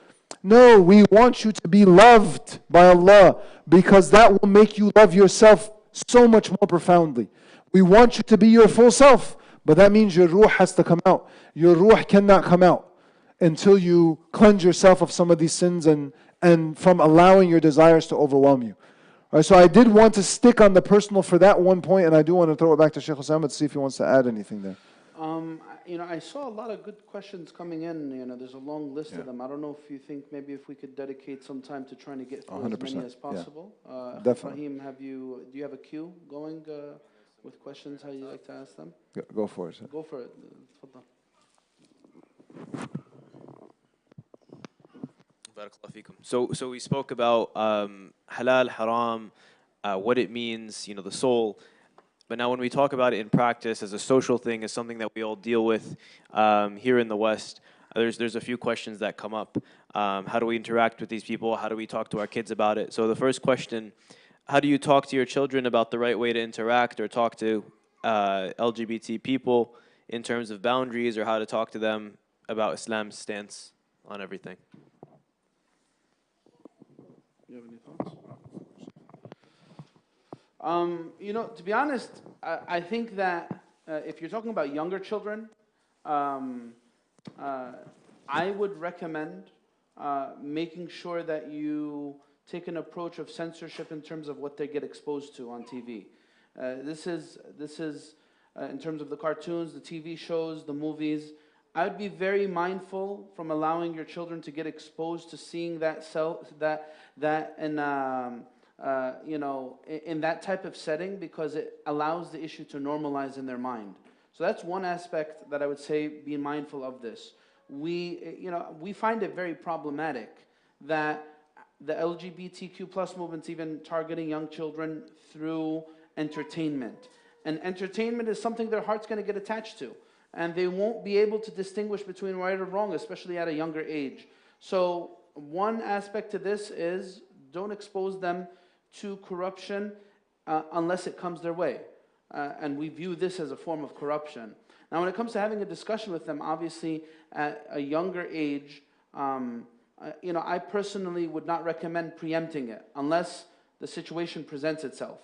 No, we want you to be loved by Allah because that will make you love yourself so much more profoundly. We want you to be your full self, but that means your ruh has to come out. Your ruh cannot come out until you cleanse yourself of some of these sins and from allowing your desires to overwhelm you. All right, so I did want to stick on the personal for that one point, and I do want to throw it back to Shaykh Osamah to see if he wants to add anything there. I saw a lot of good questions coming in. There's a long list of them. I don't know if you think maybe if we could dedicate some time to trying to get through as many as possible. Yeah. Definitely. Rahim, do you have a queue going with questions? How you like to ask them? Go for it, sir. Go for it. Tfaddal. So we spoke about halal, haram, what it means, the soul. But now when we talk about it in practice as a social thing, as something that we all deal with here in the West, there's a few questions that come up. How do we interact with these people? How do we talk to our kids about it? So the first question, how do you talk to your children about the right way to interact or talk to LGBT people in terms of boundaries or how to talk to them about Islam's stance on everything? You have any thoughts? To be honest, I think that if you're talking about younger children, I would recommend making sure that you take an approach of censorship in terms of what they get exposed to on TV. This is in terms of the cartoons, the TV shows, the movies. I would be very mindful from allowing your children to get exposed to seeing that in that type of setting, because it allows the issue to normalize in their mind. So that's one aspect that I would say be mindful of this. We find it very problematic that the LGBTQ plus movement's even targeting young children through entertainment. And entertainment is something their heart's going to get attached to. And they won't be able to distinguish between right or wrong, especially at a younger age. So one aspect to this is don't expose them to corruption unless it comes their way. And we view this as a form of corruption. Now, when it comes to having a discussion with them, obviously at a younger age, I personally would not recommend preempting it unless the situation presents itself.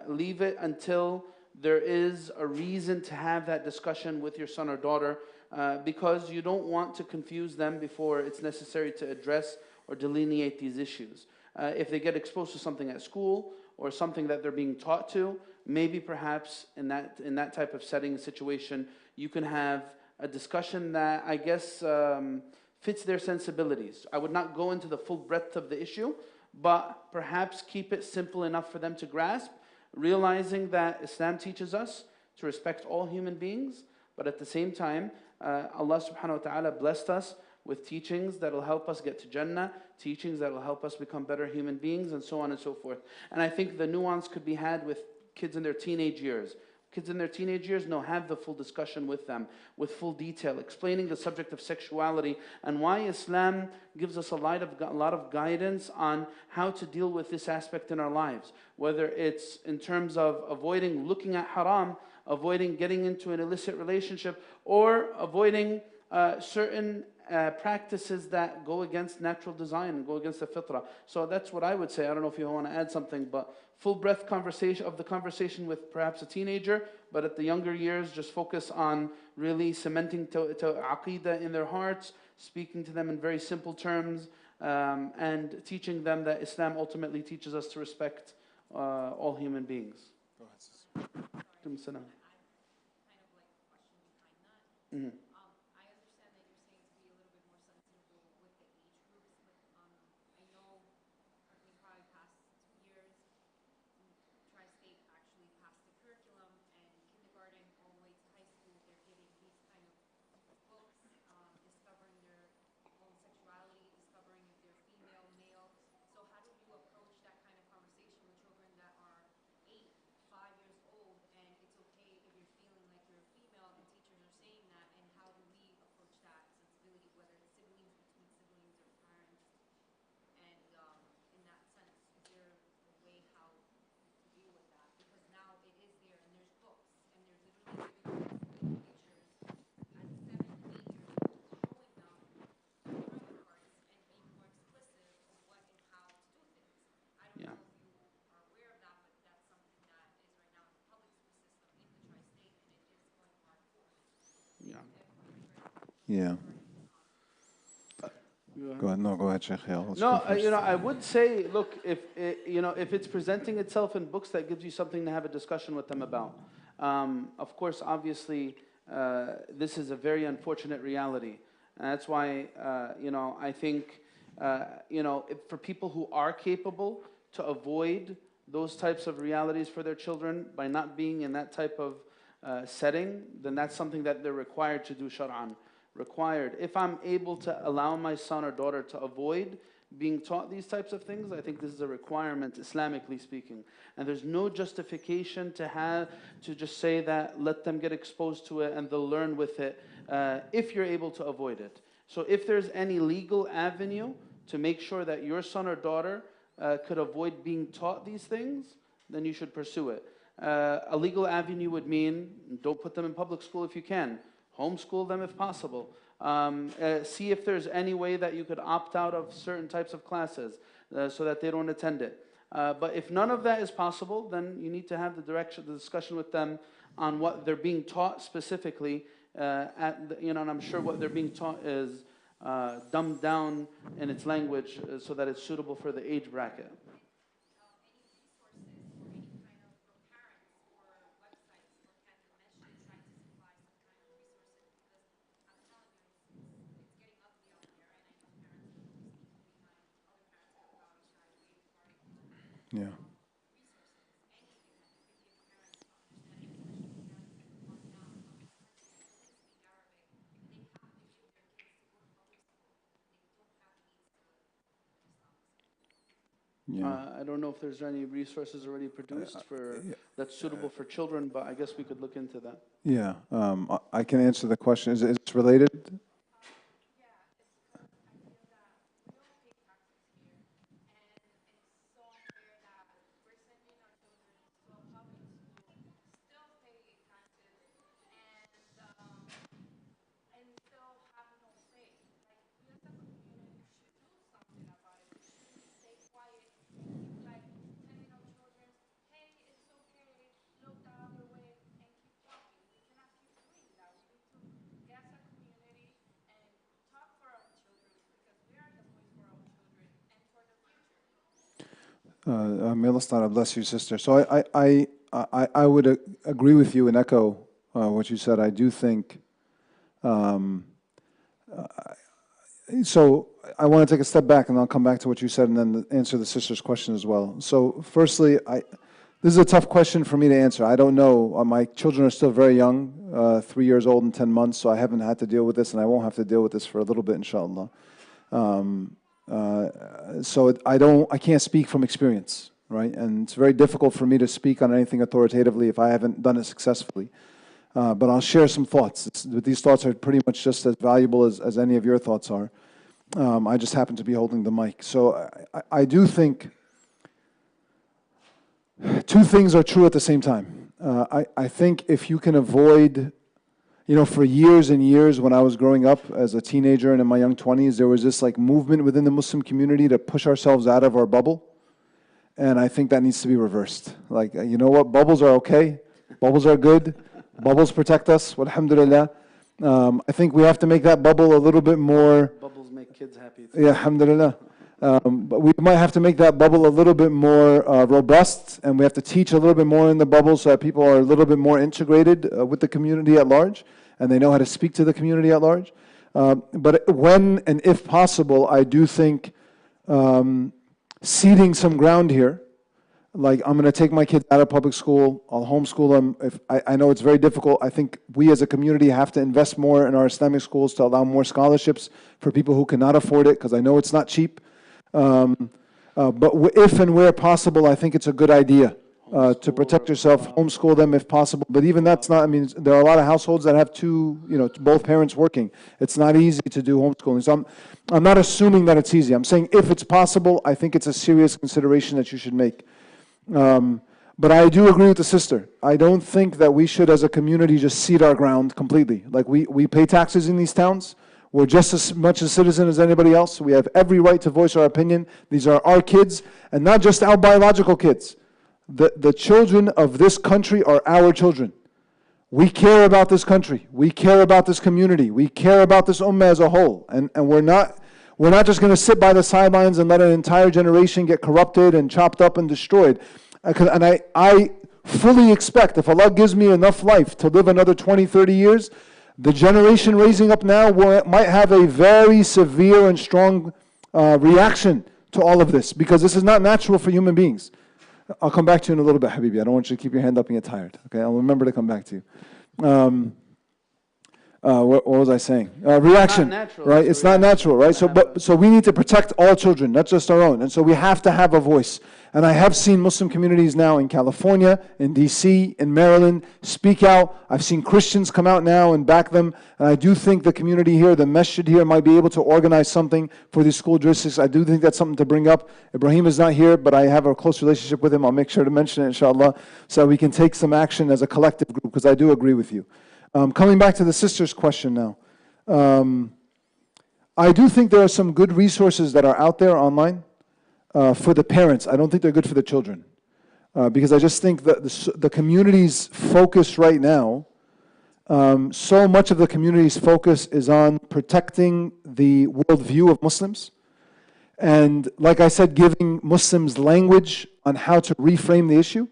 Leave it until there is a reason to have that discussion with your son or daughter, because you don't want to confuse them before it's necessary to address or delineate these issues. If they get exposed to something at school or something that they're being taught to, maybe perhaps in that type of setting, situation, you can have a discussion that I guess fits their sensibilities. I would not go into the full breadth of the issue, but perhaps keep it simple enough for them to grasp, realizing that Islam teaches us to respect all human beings, but at the same time, Allah subhanahu wa ta'ala blessed us with teachings that will help us get to Jannah, teachings that will help us become better human beings, and so on and so forth. And I think the nuance could be had with kids in their teenage years. Kids in their teenage years, no, have the full discussion with them, with full detail, explaining the subject of sexuality and why Islam gives us a lot of guidance on how to deal with this aspect in our lives. Whether it's in terms of avoiding looking at haram, avoiding getting into an illicit relationship, or avoiding certain practices that go against natural design and go against the fitrah. So that's what I would say. I don't know if you want to add something, but full breadth conversation of the conversation with perhaps a teenager, but at the younger years, just focus on really cementing to aqeedah in their hearts, speaking to them in very simple terms, and teaching them that Islam ultimately teaches us to respect all human beings. Go ahead. Salam. Yeah. Go ahead. No, go ahead, Shaykh. No, I would say, look, if it's presenting itself in books, that gives you something to have a discussion with them about. Of course, obviously, this is a very unfortunate reality. And that's why, I think, for people who are capable to avoid those types of realities for their children by not being in that type of setting, then that's something that they're required to do shar'an. Required. If I'm able to allow my son or daughter to avoid being taught these types of things, I think this is a requirement, Islamically speaking. And there's no justification to just say that let them get exposed to it and they'll learn with it if you're able to avoid it. So if there's any legal avenue to make sure that your son or daughter could avoid being taught these things, then you should pursue it. A legal avenue would mean don't put them in public school if you can. Homeschool them if possible. See if there's any way that you could opt out of certain types of classes so that they don't attend it. But if none of that is possible, then you need to have the discussion with them on what they're being taught specifically. And I'm sure what they're being taught is dumbed down in its language so that it's suitable for the age bracket. Yeah. Yeah. I don't know if there's any resources already produced that's suitable for children, but I guess we could look into that. Yeah. I can answer the question. Is it related? May Allah Ta'ala bless you, sister. So I would agree with you and echo what you said. I do think. So I want to take a step back, and I'll come back to what you said, and then answer the sister's question as well. So, firstly, this is a tough question for me to answer. I don't know. My children are still very young, 3 years old and 10 months, so I haven't had to deal with this, and I won't have to deal with this for a little bit, inshallah. So I can't speak from experience, right? And it's very difficult for me to speak on anything authoritatively if I haven't done it successfully. But I'll share some thoughts. These thoughts are pretty much just as valuable as any of your thoughts are. I just happen to be holding the mic. So I do think two things are true at the same time. I think if you can avoid, for years and years when I was growing up as a teenager and in my young 20s, there was this like movement within the Muslim community to push ourselves out of our bubble. And I think that needs to be reversed. Like, you know what? Bubbles are okay. Bubbles are good. Bubbles protect us. Alhamdulillah. I think we have to make that bubble a little bit more. Bubbles make kids happy. Yeah, alhamdulillah. But we might have to make that bubble a little bit more robust, and we have to teach a little bit more in the bubble so that people are a little bit more integrated with the community at large, and they know how to speak to the community at large. But when and if possible, I do think ceding some ground here, like I'm going to take my kids out of public school, I'll homeschool them. If I know it's very difficult. I think we as a community have to invest more in our Islamic schools to allow more scholarships for people who cannot afford it, because I know it's not cheap. But if and where possible, I think it's a good idea to protect yourself, homeschool them if possible. But even that's not, there are a lot of households that have both parents working. It's not easy to do homeschooling. So I'm not assuming that it's easy. I'm saying if it's possible, I think it's a serious consideration that you should make. But I do agree with the sister. I don't think that we should as a community just cede our ground completely. Like we pay taxes in these towns. We're just as much a citizen as anybody else. We have every right to voice our opinion. These are our kids, and not just our biological kids. The children of this country are our children. We care about this country. We care about this community. We care about this ummah as a whole. And we're not just going to sit by the sidelines and let an entire generation get corrupted and chopped up and destroyed. And I fully expect, if Allah gives me enough life to live another 20, 30 years, the generation raising up now might have a very severe and strong reaction to all of this, because this is not natural for human beings. I'll come back to you in a little bit, Habibi. I don't want you to keep your hand up and get tired. Okay, I'll remember to come back to you. What was I saying? Reaction, natural, right? It's not natural, right? So we need to protect all children, not just our own. And so we have to have a voice. And I have seen Muslim communities now in California, in DC, in Maryland, speak out. I've seen Christians come out now and back them. And I do think the community here, the masjid here, might be able to organize something for these school districts. I do think that's something to bring up. Ibrahim is not here, but I have a close relationship with him. I'll make sure to mention it, inshallah, so we can take some action as a collective group, because I do agree with you. Coming back to the sister's question now. I do think there are some good resources that are out there online for the parents. I don't think they're good for the children. Because I just think that the community's focus right now, so much of the community's focus is on protecting the worldview of Muslims. And like I said, giving Muslims language on how to reframe the issue.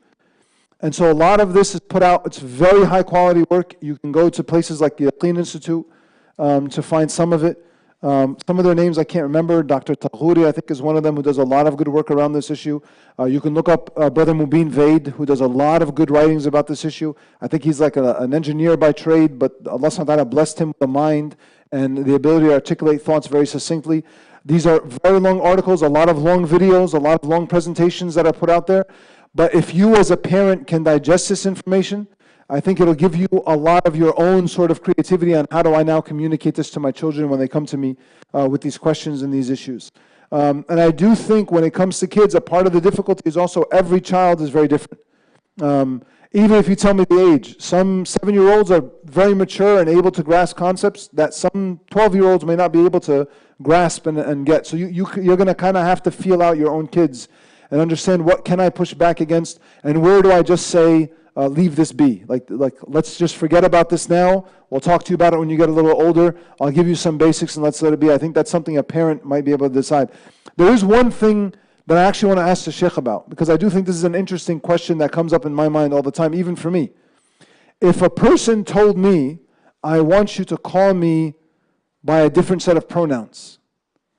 And so a lot of this is put out. It's very high quality work. You can go to places like the Yaqeen Institute to find some of it. Some of their names I can't remember. Dr. Taghuri, I think, is one of them who does a lot of good work around this issue. You can look up Brother Mubin Vaid, who does a lot of good writings about this issue. I think he's like an engineer by trade, but Allah subhanahu wa ta'ala blessed him with a mind and the ability to articulate thoughts very succinctly. These are very long articles, a lot of long videos, a lot of long presentations that are put out there. But if you as a parent can digest this information, I think it'll give you a lot of your own sort of creativity on how do I now communicate this to my children when they come to me with these questions and these issues. And I do think when it comes to kids, a part of the difficulty is also every child is very different. Even if you tell me the age, some 7-year-olds are very mature and able to grasp concepts that some 12-year-olds may not be able to grasp and get. So you're going to kind of have to feel out your own kids and understand what can I push back against, and where do I just say, leave this be. Like let's just forget about this now. We'll talk to you about it when you get a little older. I'll give you some basics and let's let it be. I think that's something a parent might be able to decide. There is one thing that I actually want to ask the Shaykh about, because I do think this is an interesting question that comes up in my mind all the time, even for me. If a person told me, I want you to call me by a different set of pronouns,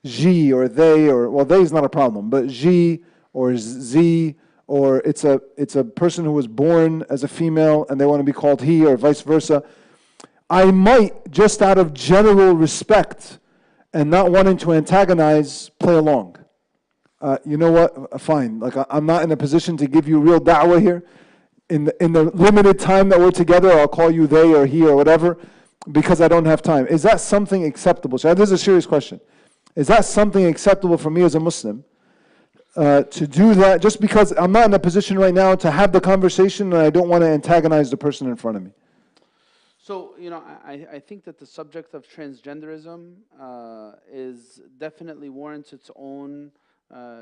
je or they, or, well, they is not a problem, but je or z, or it's a person who was born as a female and they want to be called he, or vice versa, I might, just out of general respect and not wanting to antagonize, play along. You know what? Fine. Like, I'm not in a position to give you real da'wah here. In the limited time that we're together, I'll call you they or he or whatever, because I don't have time. Is that something acceptable? So this is a serious question. Is that something acceptable for me as a Muslim to do that, just because I'm not in a position right now to have the conversation and I don't want to antagonize the person in front of me? So, I think that the subject of transgenderism is definitely warrants its own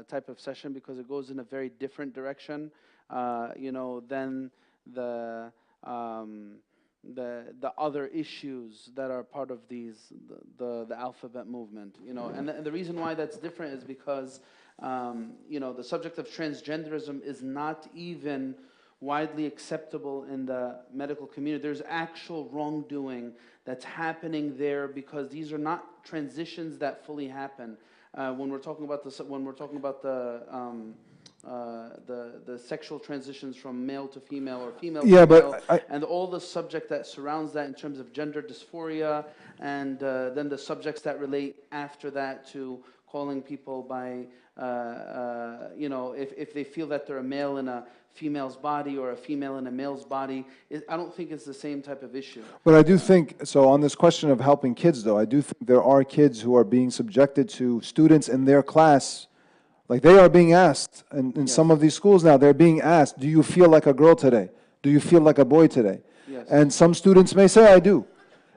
type of session, because it goes in a very different direction, than the other issues that are part of the alphabet movement. And the reason why that's different is because the subject of transgenderism is not even widely acceptable in the medical community. There's actual wrongdoing that's happening there, because these are not transitions that fully happen. When we're talking about the sexual transitions from male to female or female to male, and all the subject that surrounds that in terms of gender dysphoria, and then the subjects that relate after that to calling people by, if they feel that they're a male in a female's body or a female in a male's body, I don't think it's the same type of issue. But I do think, so on this question of helping kids though, I do think there are kids who are being subjected to students in their class, like they are being asked, and in some of these schools now, they're being asked, do you feel like a girl today? Do you feel like a boy today? Yes. And some students may say, I do.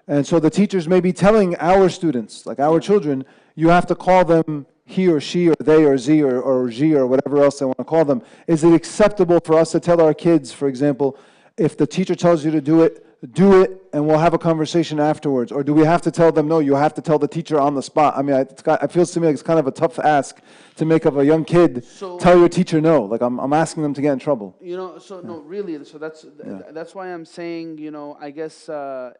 And so the teachers may be telling our students, like our children, you have to call them he or she or they or z or g or whatever else they want to call them. Is it acceptable for us to tell our kids, for example, if the teacher tells you to do it and we'll have a conversation afterwards? Or do we have to tell them, no, you have to tell the teacher on the spot? I mean, it feels to me like it's kind of a tough ask to make of a young kid, tell your teacher no. Like I'm asking them to get in trouble. No, really, so that's why I'm saying, I guess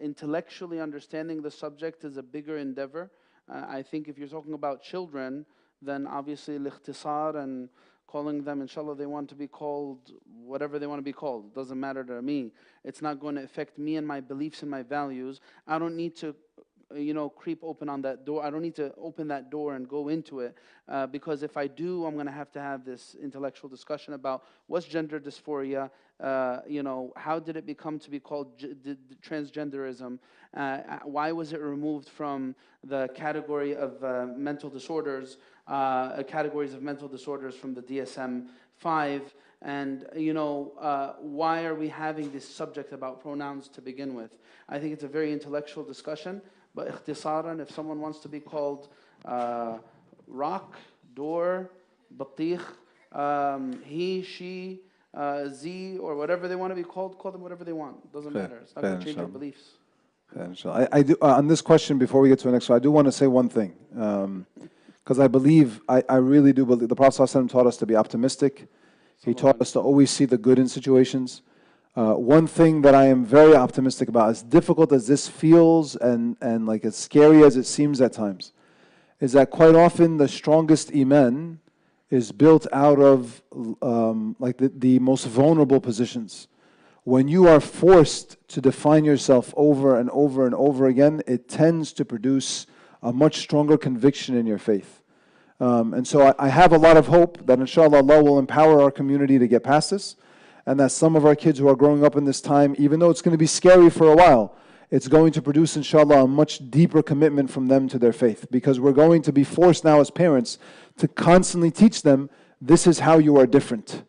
intellectually understanding the subject is a bigger endeavor. I think if you're talking about children, then obviously al-ikhtisar and calling them, inshallah, they want to be called whatever they want to be called. It doesn't matter to me. It's not going to affect me and my beliefs and my values. I don't need to, creep open on that door. I don't need to open that door and go into it, because if I do, I'm going to have this intellectual discussion about what's gender dysphoria, how did it become to be called transgenderism, why was it removed from the category of mental disorders, categories of mental disorders from the DSM-5, and why are we having this subject about pronouns to begin with? I think it's a very intellectual discussion, but ikhtisaran, if someone wants to be called rock, door, batikh, he, she, z, or whatever they want to be called, call them whatever they want. It doesn't matter. It's not going to change your beliefs. I do, on this question, before we get to the next one, I do want to say one thing. Because I really do believe, the Prophet ﷺ taught us to be optimistic. He taught us to always see the good in situations. One thing that I am very optimistic about, as difficult as this feels and like as scary as it seems at times, is that quite often the strongest iman is built out of the most vulnerable positions. When you are forced to define yourself over and over and over again, it tends to produce a much stronger conviction in your faith. And so I have a lot of hope that inshallah Allah will empower our community to get past this, and that some of our kids who are growing up in this time, even though it's going to be scary for a while, it's going to produce inshallah a much deeper commitment from them to their faith, because we're going to be forced now as parents to constantly teach them, this is how you are different.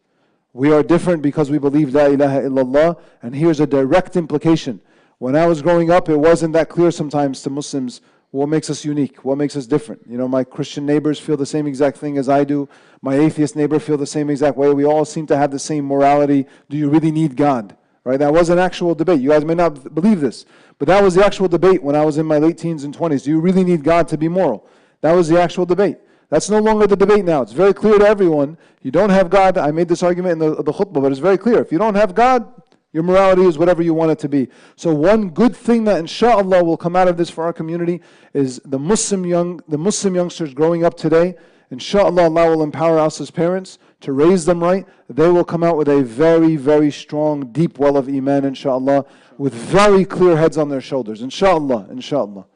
We are different because we believe La ilaha illallah, and here's a direct implication. When I was growing up, it wasn't that clear sometimes to Muslims what makes us unique, what makes us different. My Christian neighbors feel the same exact thing as I do. My atheist neighbor feel the same exact way. We all seem to have the same morality. Do you really need God? Right? That was an actual debate. You guys may not believe this, but that was the actual debate when I was in my late teens and 20s. Do you really need God to be moral? That was the actual debate. That's no longer the debate now. It's very clear to everyone. You don't have God. I made this argument in the khutbah, but it's very clear. If you don't have God, your morality is whatever you want it to be. So one good thing that inshallah will come out of this for our community is the Muslim youngsters growing up today. Inshallah, Allah will empower us as parents to raise them right. They will come out with a very, very strong, deep well of iman, inshallah, with very clear heads on their shoulders. Inshallah, inshallah.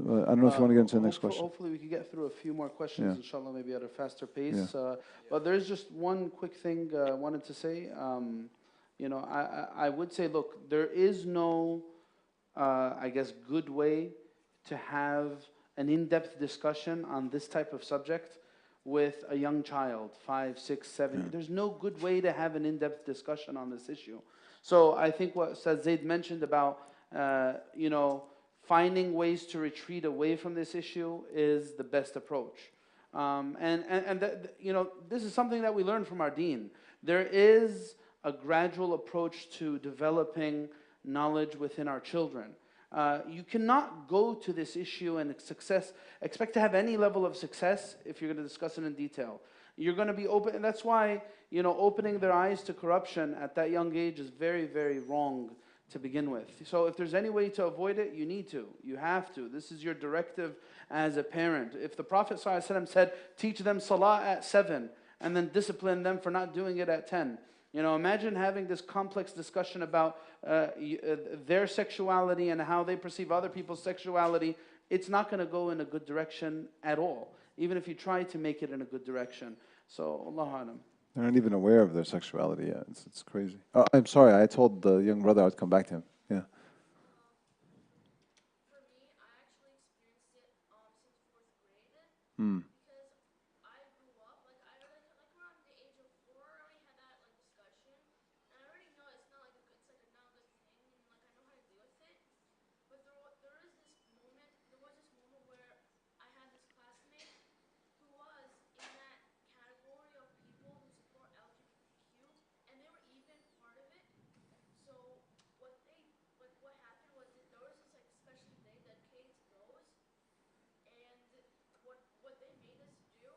I don't know if you want to get into the next question. Hopefully we can get through a few more questions, inshallah, maybe at a faster pace. Yeah. But there's just one quick thing I wanted to say. I would say, look, there is no, I guess, good way to have an in-depth discussion on this type of subject with a young child, 5, 6, 7. There's no good way to have an in-depth discussion on this issue. So I think what Ustadh Zaied mentioned about, finding ways to retreat away from this issue is the best approach. This is something that we learn from our deen. There is a gradual approach to developing knowledge within our children. You cannot go to this issue and expect to have any level of success if you're going to discuss it in detail. You're going to be open, and that's why, opening their eyes to corruption at that young age is very, very wrong to begin with. So if there's any way to avoid it, you need to. You have to. This is your directive as a parent. If the Prophet ﷺ said, teach them salah at 7 and then discipline them for not doing it at 10. Imagine having this complex discussion about their sexuality and how they perceive other people's sexuality. It's not going to go in a good direction at all, even if you try to make it in a good direction. So, Allahu Alam. They're not even aware of their sexuality yet. It's crazy. Oh, I'm sorry. I told the young brother I would come back to him. Yeah. For me, I actually experienced it since 4th grade. Because I grew up, around the age of 4, I already had that discussion, and I already know it's not it's not a good thing, and I know how to deal with it. But there was this moment where I had this classmate who was in that category of people who support LGBTQ, and they were even part of it. So what happened was that there was this special day dedicated to those, and what they made us do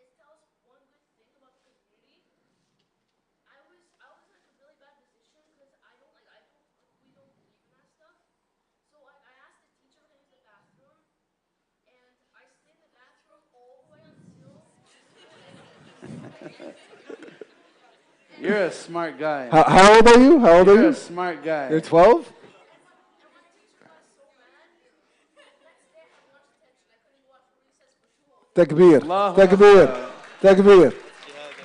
is tell us one good thing about the community. I was in a really bad position because we don't believe in that stuff. So I asked the teacher to use the bathroom, and I stayed in the bathroom all the way until. You're a smart guy. How old are you? How old are You're you? a smart guy. You're 12? Takbir. Allahu Takbir. Akbar. Takbir.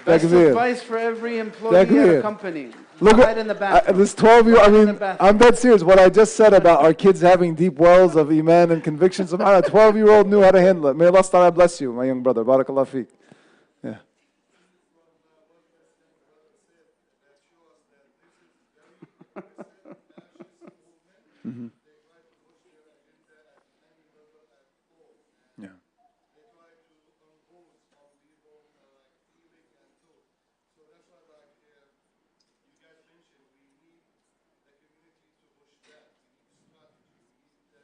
Best Takbir. advice for every employee at Takbir. a company. Look Hide in the bathroom. this 12-year, Hide in the bathroom. I'm dead serious. What I just said about our kids having deep wells of iman and conviction, somehow a 12-year-old knew how to handle it. May Allah Ta'ala bless you, my young brother. Barakallah feek. Yeah. Yeah.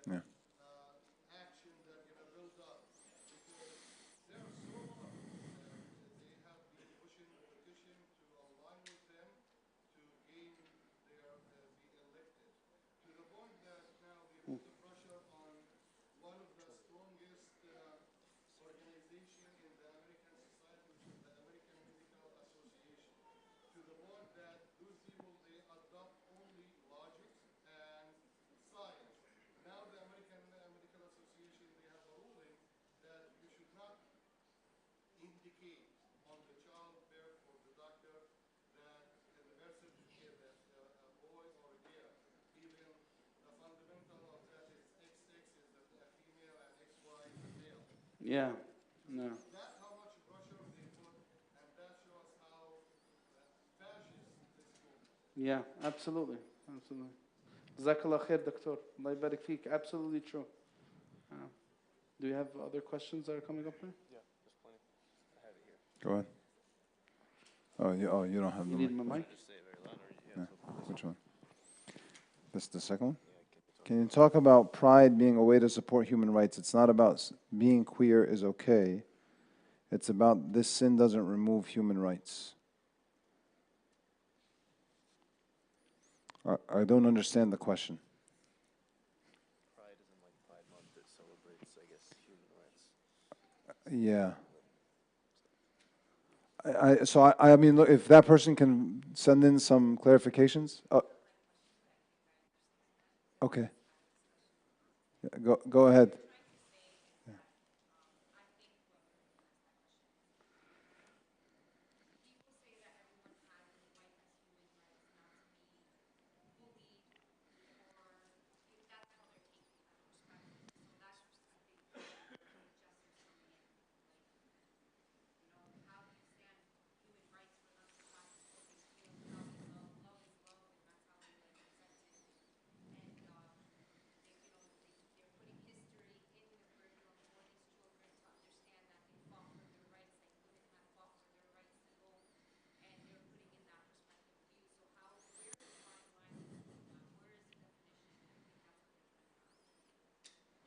Yeah. Yeah. No. That's how much pressure they put, and that shows how fascist this movement. Yeah, absolutely. Absolutely. Jazakallah khair, Doctor. Allah yabarak feek. Absolutely true. Do you have other questions that are coming up there? Yeah, there's plenty. I have it here. Go ahead. Oh, you don't have You the need mic. my mic? Just say it very loud, or Yeah. Which one? This is the second one? Can you talk about pride being a way to support human rights? It's not about being queer is okay. It's about this sin doesn't remove human rights. I don't understand the question. Pride isn't like Pride Month. It celebrates, I guess, human rights. Yeah. So I mean, look, if that person can send in some clarifications. Okay. Yeah, go ahead.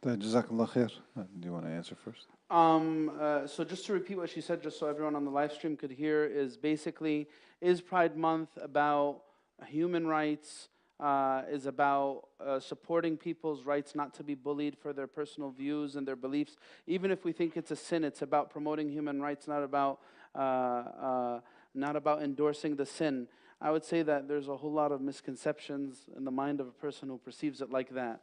Jazakallah khair. Do you want to answer first? So just to repeat what she said, just so everyone on the live stream could hear, is basically, is Pride Month about human rights, is about supporting people's rights not to be bullied for their personal views and their beliefs. Even if we think it's a sin, it's about promoting human rights, not about endorsing the sin. I would say that there's a whole lot of misconceptions in the mind of a person who perceives it like that.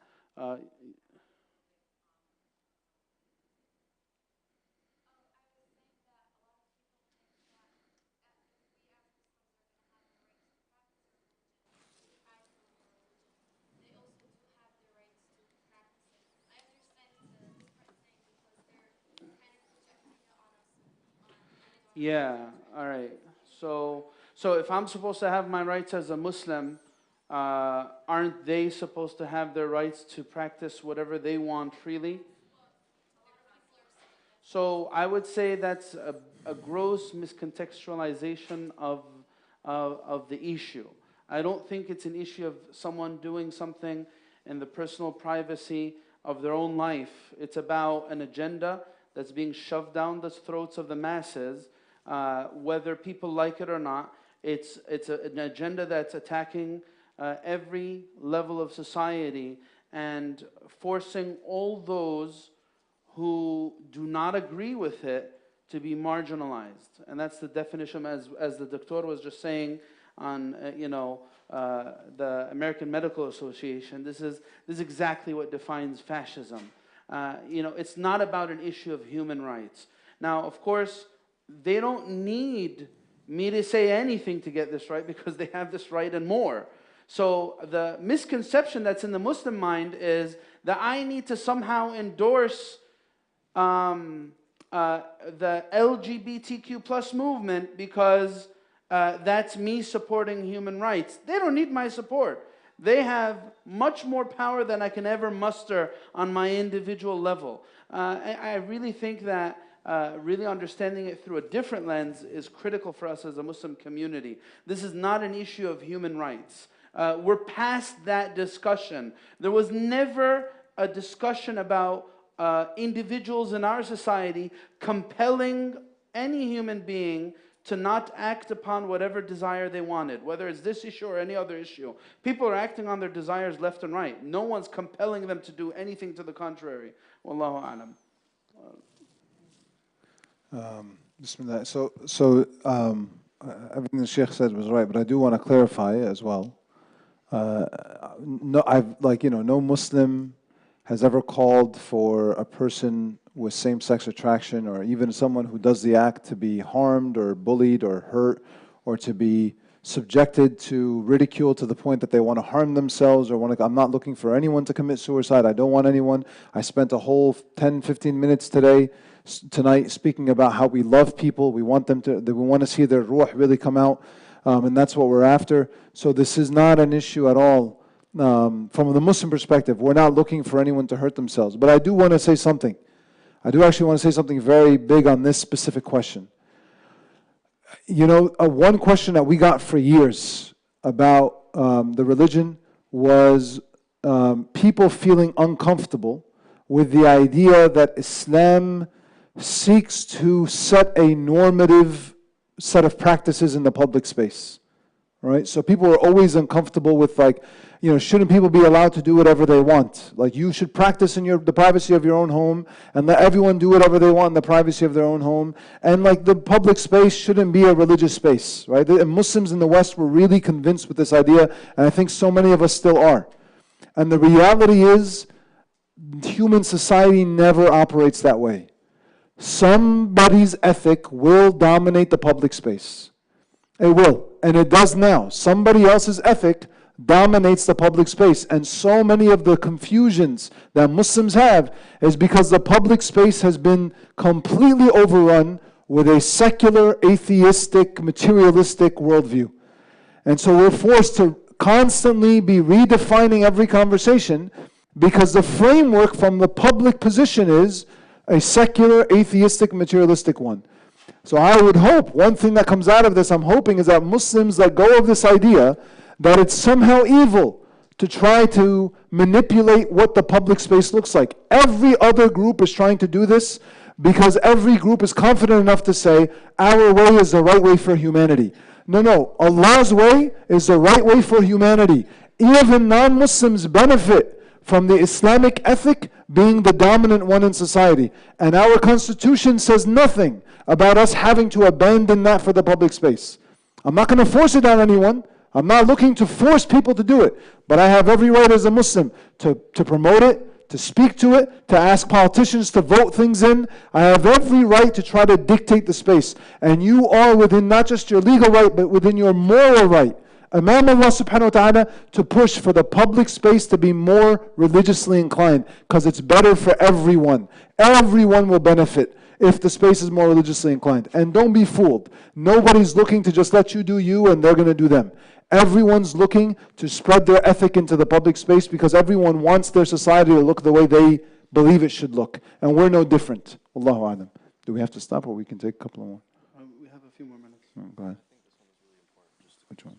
Yeah, all right. So if I'm supposed to have my rights as a Muslim, aren't they supposed to have their rights to practice whatever they want freely? So I would say that's a gross miscontextualization of the issue. I don't think it's an issue of someone doing something in the personal privacy of their own life. It's about an agenda that's being shoved down the throats of the masses, whether people like it or not. It's an agenda that's attacking every level of society and forcing all those who do not agree with it to be marginalized. And that's the definition, as the doctor was just saying on the American Medical Association. This is exactly what defines fascism. It's not about an issue of human rights. Now, of course, they don't need me to say anything to get this right, because they have this right and more. So the misconception that's in the Muslim mind is that I need to somehow endorse the LGBTQ plus movement because that's me supporting human rights. They don't need my support. They have much more power than I can ever muster on my individual level. I really think that really understanding it through a different lens is critical for us as a Muslim community. This is not an issue of human rights. We're past that discussion. There was never a discussion about individuals in our society compelling any human being to not act upon whatever desire they wanted, whether it's this issue or any other issue. People are acting on their desires left and right. No one's compelling them to do anything to the contrary. Wallahu a'lam. Bismillah. So everything the Sheikh said was right, but I do want to clarify as well. No Muslim has ever called for a person with same-sex attraction, or even someone who does the act, to be harmed or bullied or hurt, or to be subjected to ridicule to the point that they want to harm themselves, or I'm not looking for anyone to commit suicide. I don't want anyone. I spent a whole 10, 15 minutes tonight speaking about how we love people. We want we want to see their ruh really come out, and that's what we're after. So this is not an issue at all. From the Muslim perspective, we're not looking for anyone to hurt themselves. But I do want to say something. I do actually want to say something very big on this specific question. One question that we got for years about the religion was people feeling uncomfortable with the idea that Islam seeks to set a normative set of practices in the public space, right? So people are always uncomfortable with, like, you know, shouldn't people be allowed to do whatever they want? Like, you should practice in the privacy of your own home and let everyone do whatever they want in the privacy of their own home. And like, the public space shouldn't be a religious space, right? And Muslims in the West were really convinced with this idea, and I think so many of us still are. And the reality is, human society never operates that way. Somebody's ethic will dominate the public space. It will, and it does now. Somebody else's ethic dominates the public space. And so many of the confusions that Muslims have is because the public space has been completely overrun with a secular, atheistic, materialistic worldview. And so we're forced to constantly be redefining every conversation, because the framework from the public position is a secular, atheistic, materialistic one. So I would hope, one thing that comes out of this, I'm hoping, is that Muslims let go of this idea that it's somehow evil to try to manipulate what the public space looks like. Every other group is trying to do this because every group is confident enough to say, our way is the right way for humanity. No, Allah's way is the right way for humanity. Even non-Muslims benefit from the Islamic ethic being the dominant one in society. And our constitution says nothing about us having to abandon that for the public space. I'm not going to force it on anyone. I'm not looking to force people to do it. But I have every right as a Muslim to promote it, to speak to it, to ask politicians to vote things in. I have every right to try to dictate the space. And you are within not just your legal right, but within your moral right, Imam Allah subhanahu wa ta'ala, to push for the public space to be more religiously inclined, because it's better for everyone. Everyone will benefit if the space is more religiously inclined. And don't be fooled. Nobody's looking to just let you do you and they're going to do them. Everyone's looking to spread their ethic into the public space because everyone wants their society to look the way they believe it should look. And we're no different. Allahu A'lam. Do we have to stop, or we can take a couple more? We have a few more minutes. Oh, go ahead. Which one?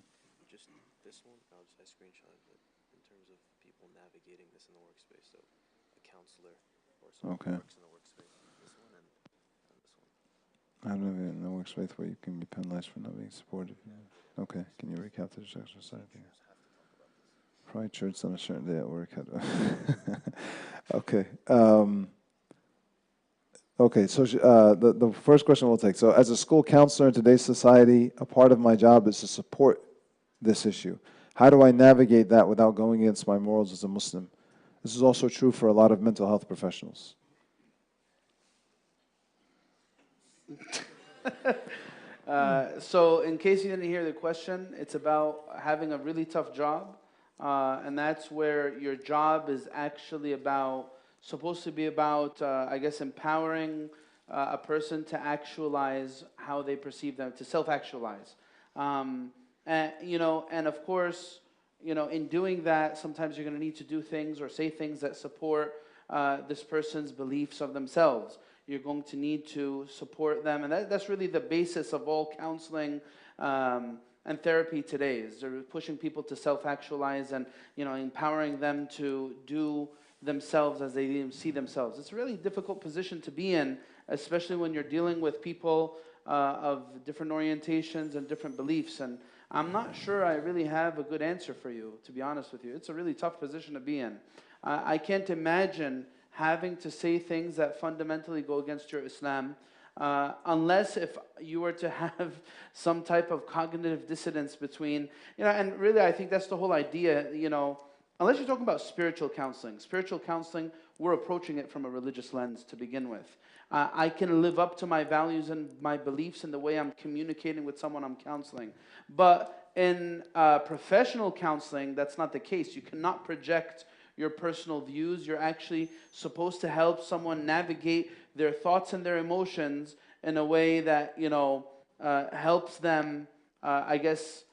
Just this one, I screenshotted it in terms of people navigating this in the workspace. So a counselor or someone who works in the workspace. This one and this one. I don't know in the workspace where you can be penalized for not being supportive. Okay, can you recap the exercise? Pride church on a certain day at work. Okay. Okay, so the first question we'll take. So as a school counselor in today's society, a part of my job is to support this issue. How do I navigate that without going against my morals as a Muslim? This is also true for a lot of mental health professionals. So in case you didn't hear the question, it's about having a really tough job. And that's where your job is actually supposed to be about, I guess, empowering a person to actualize how they perceive them, to self-actualize. And of course, in doing that, sometimes you're going to need to do things or say things that support this person's beliefs of themselves. You're going to need to support them, and that's really the basis of all counseling and therapy today. Is they're pushing people to self-actualize and empowering them to do themselves as they see themselves. It's a really difficult position to be in, especially when you're dealing with people of different orientations and different beliefs. And I'm not sure I really have a good answer for you, to be honest with you. It's a really tough position to be in. I can't imagine having to say things that fundamentally go against your Islam, unless if you were to have some type of cognitive dissonance between, and really I think that's the whole idea, unless you're talking about spiritual counseling. Spiritual counseling, we're approaching it from a religious lens to begin with. I can live up to my values and my beliefs in the way I'm communicating with someone I'm counseling. But in professional counseling, that's not the case. You cannot project your personal views. You're actually supposed to help someone navigate their thoughts and their emotions in a way that helps them, I guess,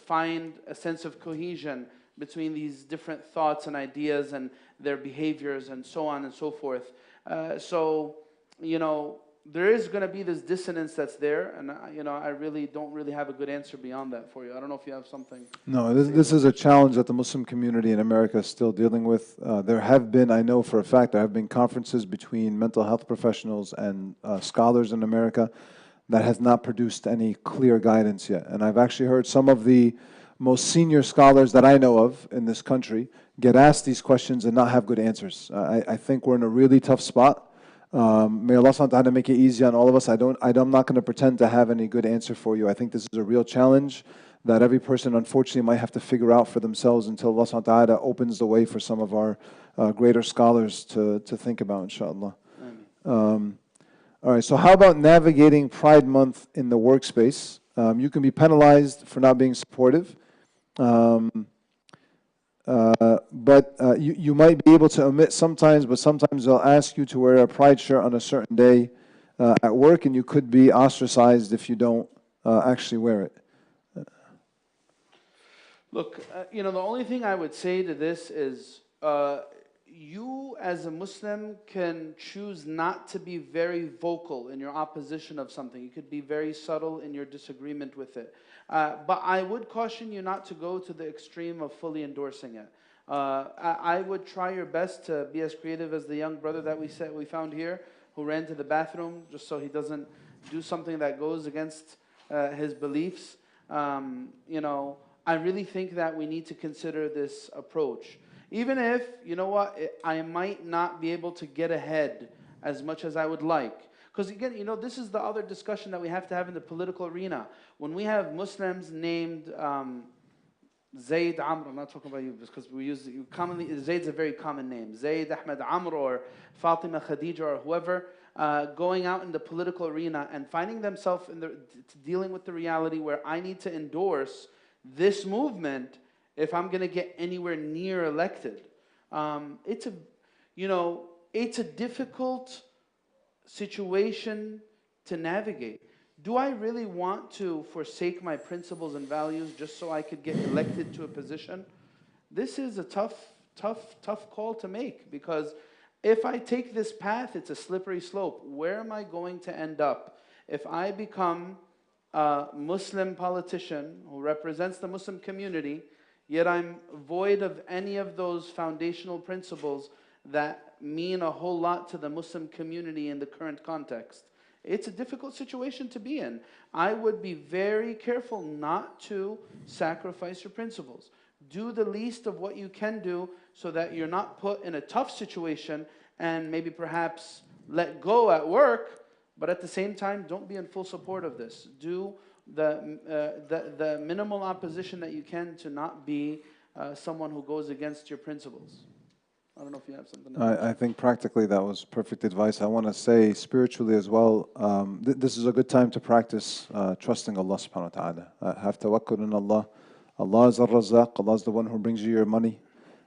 find a sense of cohesion between these different thoughts and ideas and their behaviors and so on and so forth. So there is going to be this dissonance that's there, and I really don't really have a good answer beyond that for you. I don't know if you have something. No, this is a challenge that the Muslim community in America is still dealing with. There have been, I know for a fact, there have been conferences between mental health professionals and scholars in America that has not produced any clear guidance yet. And I've actually heard some of the most senior scholars that I know of in this country get asked these questions and not have good answers. I think we're in a really tough spot. May Allah subhanahu wa ta'ala make it easy on all of us. I'm not going to pretend to have any good answer for you. I think this is a real challenge that every person unfortunately might have to figure out for themselves until Allah subhanahu wa ta'ala opens the way for some of our greater scholars to think about, inshallah. All right, so how about navigating Pride Month in the workspace? You can be penalized for not being supportive. But you might be able to omit sometimes, but sometimes they'll ask you to wear a pride shirt on a certain day at work, and you could be ostracized if you don't actually wear it. Look, the only thing I would say to this is you as a Muslim can choose not to be very vocal in your opposition of something. You could be very subtle in your disagreement with it. But I would caution you not to go to the extreme of fully endorsing it. I would try your best to be as creative as the young brother that we found here who ran to the bathroom just so he doesn't do something that goes against his beliefs. I really think that we need to consider this approach. Even if, I might not be able to get ahead as much as I would like. Because again, this is the other discussion that we have to have in the political arena. When we have Muslims named Zaied Amr, I'm not talking about you because we use it commonly, Zaid's a very common name. Zaid Ahmed Amr or Fatima Khadija or whoever, going out in the political arena and finding themselves dealing with the reality where I need to endorse this movement if I'm going to get anywhere near elected. It's a difficult situation to navigate. Do I really want to forsake my principles and values just so I could get elected to a position? This is a tough call to make, because if I take this path, it's a slippery slope. Where am I going to end up? If I become a Muslim politician who represents the Muslim community, yet I'm void of any of those foundational principles that mean a whole lot to the Muslim community in the current context. It's a difficult situation to be in. I would be very careful not to sacrifice your principles. Do the least of what you can do so that you're not put in a tough situation and maybe perhaps let go at work, but at the same time, don't be in full support of this. Do the minimal opposition that you can to not be someone who goes against your principles. I don't know if you have something else. I think practically that was perfect advice. I want to say spiritually as well, this is a good time to practice trusting Allah subhanahu wa ta'ala. Have tawakkul in Allah. Allah is al-Razzaq. Allah is the one who brings you your money.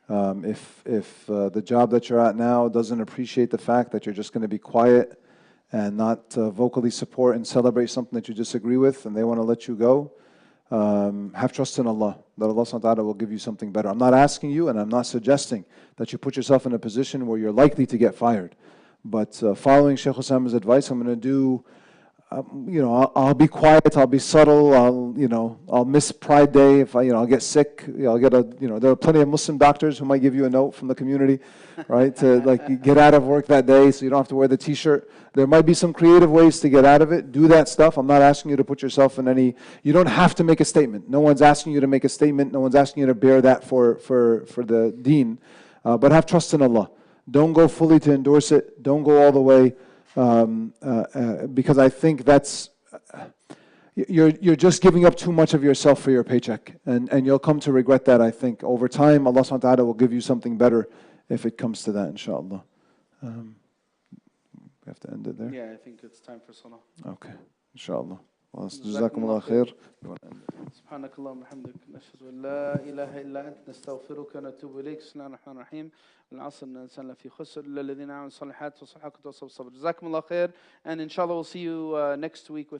If the job that you're at now doesn't appreciate the fact that you're just going to be quiet and not vocally support and celebrate something that you disagree with, and they want to let you go, have trust in Allah, that Allah subhanahu wa ta'ala will give you something better. I'm not asking you, and I'm not suggesting that you put yourself in a position where you're likely to get fired. But following Shaykh Osamah's advice, I'm going to do, I'll be quiet, I'll be subtle, I'll miss Pride Day if I'll get sick. I'll get there are plenty of Muslim doctors who might give you a note from the community, right, to get out of work that day so you don't have to wear the T-shirt. There might be some creative ways to get out of it. Do that stuff. I'm not asking you to put yourself in you don't have to make a statement. No one's asking you to make a statement. No one's asking you to bear that for the deen. But have trust in Allah. Don't go fully to endorse it. Don't go all the way. Because I think that's you're just giving up too much of yourself for your paycheck, and you'll come to regret that. I think over time, Allah subhanahu wa ta'ala will give you something better if it comes to that, inshallah. We have to end it there. Yeah, I think it's time for salah. Okay, inshallah. Well, jazakumullah khair. You want to end it? سبحانك اللهم وبحمدك نشهد ان لا اله الا انت نستغفرك ونتوب اليك. بسم الله الرحمن الرحيم. العصر ان الانسان لفي خسر الا الذين عملوا الصالحات وصلحوا وتواصوا بالصبر. جزاكم الله خير, and inshallah we'll see you next week with